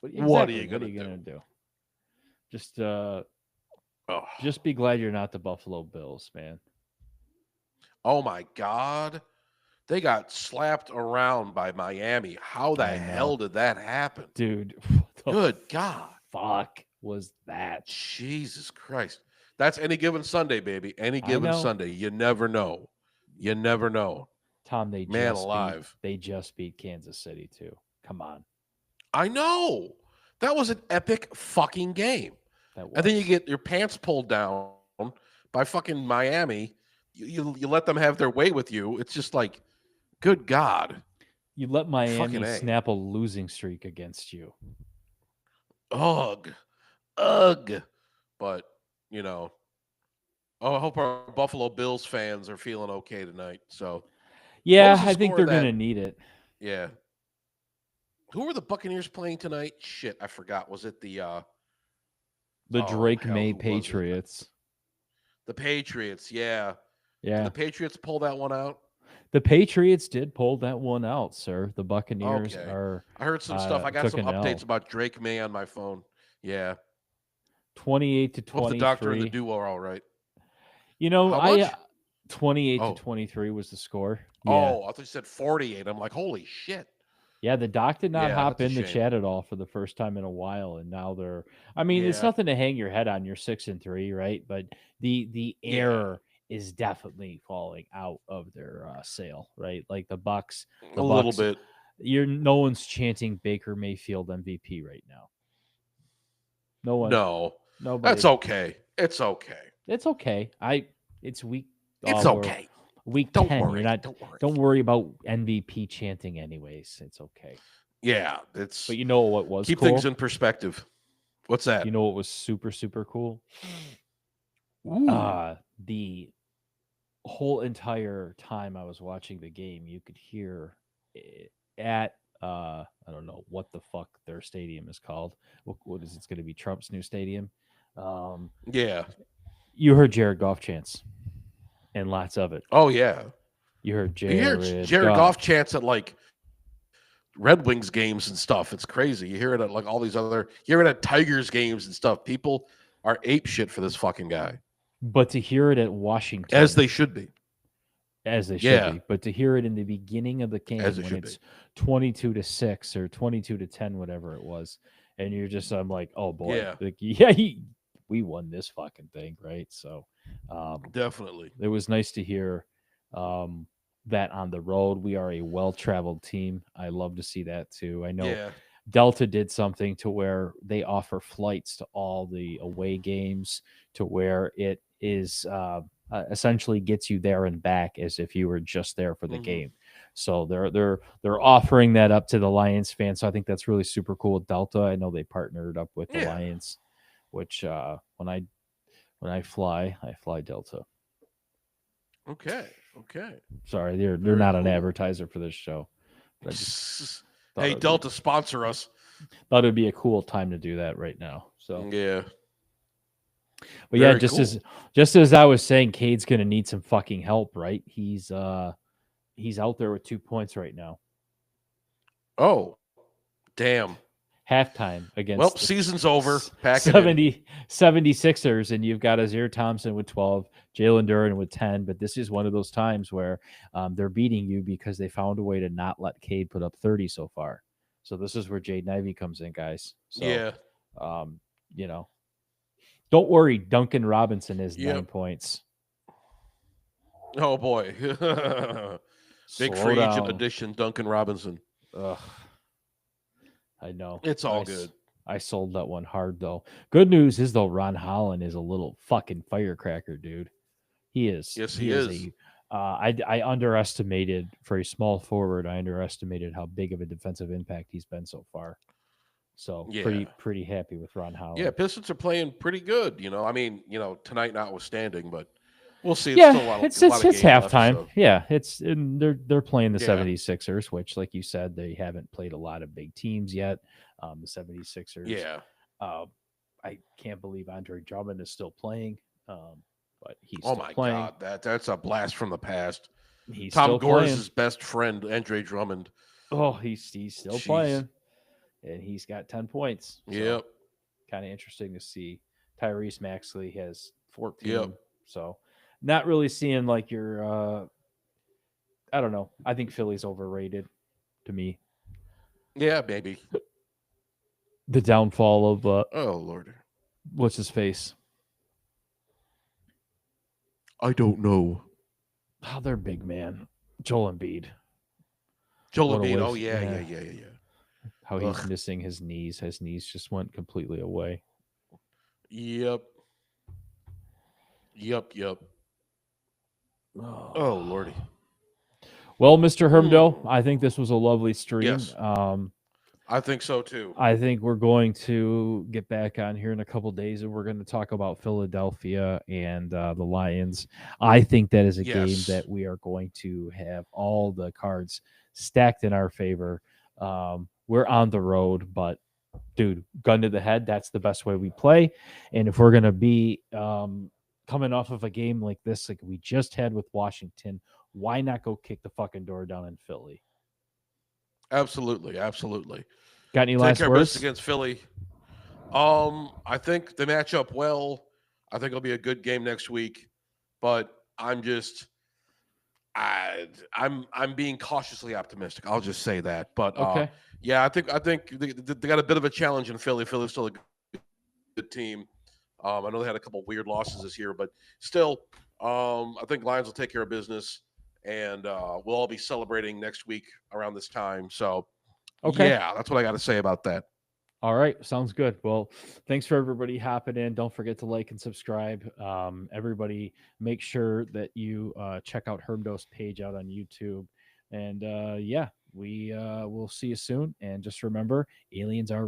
What are exactly. you What are gonna you do? gonna do? Just uh Oh, just be glad you're not the Buffalo Bills, man. oh my God, they got slapped around by Miami. How the I hell know. did that happen? Dude, what the Good God, fuck was that? Jesus Christ! That's any given Sunday, baby. Any I given know. Sunday. You never know. You never know. Tom, Man alive. they just beat Kansas City too. Come on. I know. That was an epic fucking game. That And then you was. get your pants pulled down by fucking Miami. You let them have their way with you. It's just like, good God. You let Fucking Miami A. snap a losing streak against you. Ugh. Ugh. But, you know, oh, I hope our Buffalo Bills fans are feeling okay tonight. So, what Yeah, was the I think score of they're gonna that? need it. Yeah. Who were the Buccaneers playing tonight? Shit, I forgot. Was it the The oh Drake hell, May who was it? Patriots. The Patriots, yeah. Did the Yeah. Patriots pull that one out? The Patriots did pull that one out, sir. The Buccaneers Okay. are I heard some stuff. I got took some an updates L. about Drake May on my phone. Yeah. 28 to Hope the doctor and the 23. duo are all right. How I much? 28 to Oh. 23 was the score. Yeah. Oh, I thought you said 48. I'm like, holy shit. Yeah, the doc did not Yeah, hop that's a in the shame. chat at all for the first time in a while, and now they're. I mean, it's Yeah. nothing to hang your head on. You're 6-3, right? But the Yeah. air is definitely falling out of their sail, right? Like A the little Bucks. bit. No one's chanting Baker Mayfield MVP right now. No one, No. That's nobody. okay. It's okay. It's okay. It's week. It's We're okay. week Don't 10. You're worry. not. Don't worry. Don't worry about MVP chanting, anyways. It's okay. Yeah, But it's you know what was keep things cool? in perspective. What's that? You know what was super super cool? Ooh. The whole entire time I was watching the game, you could hear at I don't know what the fuck their stadium is called. What is it's going to be Trump's new stadium? Um, Yeah. you heard Jared Goff chants and lots of it. Oh yeah. You heard You hear Jared Jared Goff Goff. chants at like Red Wings games and stuff. It's crazy. You hear it at like all these other. You hear it at Tigers games and stuff. People are ape shit for this fucking guy, But to hear it at as Washington, they should be. as they should Yeah, be. But to hear it in the beginning of the as game it when should be. it's 22-6 or 22-10, whatever it was, and I'm like, oh boy, Yeah, like yeah, we won this fucking thing, right? So, um, definitely. it was nice to hear um, that on the road. We are a well traveled team. I love to see that too. I know Yeah. Delta did something to where they offer flights to all the away games to where it is essentially gets you there and back as if you were just there for the Hmm. game. So they're offering that up to the Lions fans. So I think that's really super cool with Delta. I know they partnered up with the Yeah. Lions, which when I fly Delta. Okay. Okay. Sorry, they're Very not an cool. advertiser for this show, but I just thought Hey, it would be Delta, sponsor us. thought it would be a cool time to do that right now. So, Yeah. but yeah, Very cool. just as I was saying, Cade's gonna need some fucking help, right? He's out there with 2 points right now. Oh, damn. Halftime Well, against the season's over. Pack it in. 76ers, and you've got Azir Thompson with 12, Jalen Duran with 10. But this is one of those times where they're beating you because they found a way to not let Cade put up 30 so far. So this is where Jade Ivey comes in, guys. So, Yeah. um, you know, don't worry. Duncan Robinson is Yep. 9 points. Oh boy. Big Slow free agent down. addition, Duncan Robinson. Ugh, I know. It's all good. I sold that one hard though. Good news is though, Ron Holland is a little fucking firecracker, dude. He is. Yes, He he is is. a. I underestimated for a small forward. I underestimated how big of a defensive impact he's been so far. So Yeah. pretty happy with Ron Yeah, Holland. Pistons are playing pretty good. I mean, tonight notwithstanding, but we'll see. It's Yeah, still it's a lot it's of it's game left. halftime. So Yeah, it's and they're playing the yeah, 76ers, which, like you said, they haven't played a lot of big teams yet. The 76ers. yeah. Uh, I can't believe Andre Drummond is still playing, but he's Oh still my playing. God, that's a blast from the past. He's Tom still playing. Gore's best friend, Andre Drummond. Oh, he's still Jeez. playing, and he's got 10 points. So Yep. kind of interesting to see. Tyrese Maxley has Yep. 14. So not really seeing like your. I don't know. I think Philly's overrated to me. Yeah, maybe. The downfall of Oh Lord. what's his face? I don't know. Oh, their big man, Joel Embiid. Joel What a Embiid. Oh waste. yeah, yeah, Yeah, yeah, yeah, yeah. how he's Ugh. missing his knees. His knees just went completely away. Yep. Yep. Yep. Oh Lordy. Oh. Well, Mr. Hermdo, Hmm. I think this was a lovely stream. Yes, I think so too. I think we're going to get back on here in a couple days and we're going to talk about Philadelphia and the Lions. I think that is a game Yes. that we are going to have all the cards stacked in our favor. We're on the road, but dude, gun to the head, that's the best way we play. And if we're going to be coming off of a game like this, like we just had with Washington, why not go kick the fucking door down in Philly? Absolutely. Absolutely. Got any Take last care of business words? against Philly. I think they match up well. I think it'll be a good game next week. But I'm being cautiously optimistic. I'll just say that. But Okay. yeah, I think they got a bit of a challenge in Philly. Philly's still a good team. I know they had a couple weird losses this year, but still, I think Lions will take care of business, and we'll all be celebrating next week around this time. So Okay. yeah, that's what I got to say about that. All right, sounds good. Well, thanks for everybody hopping in. Don't forget to like and subscribe. Everybody, make sure that you check out Hermdo's page out on YouTube. And yeah, we will see you soon. And just remember, aliens are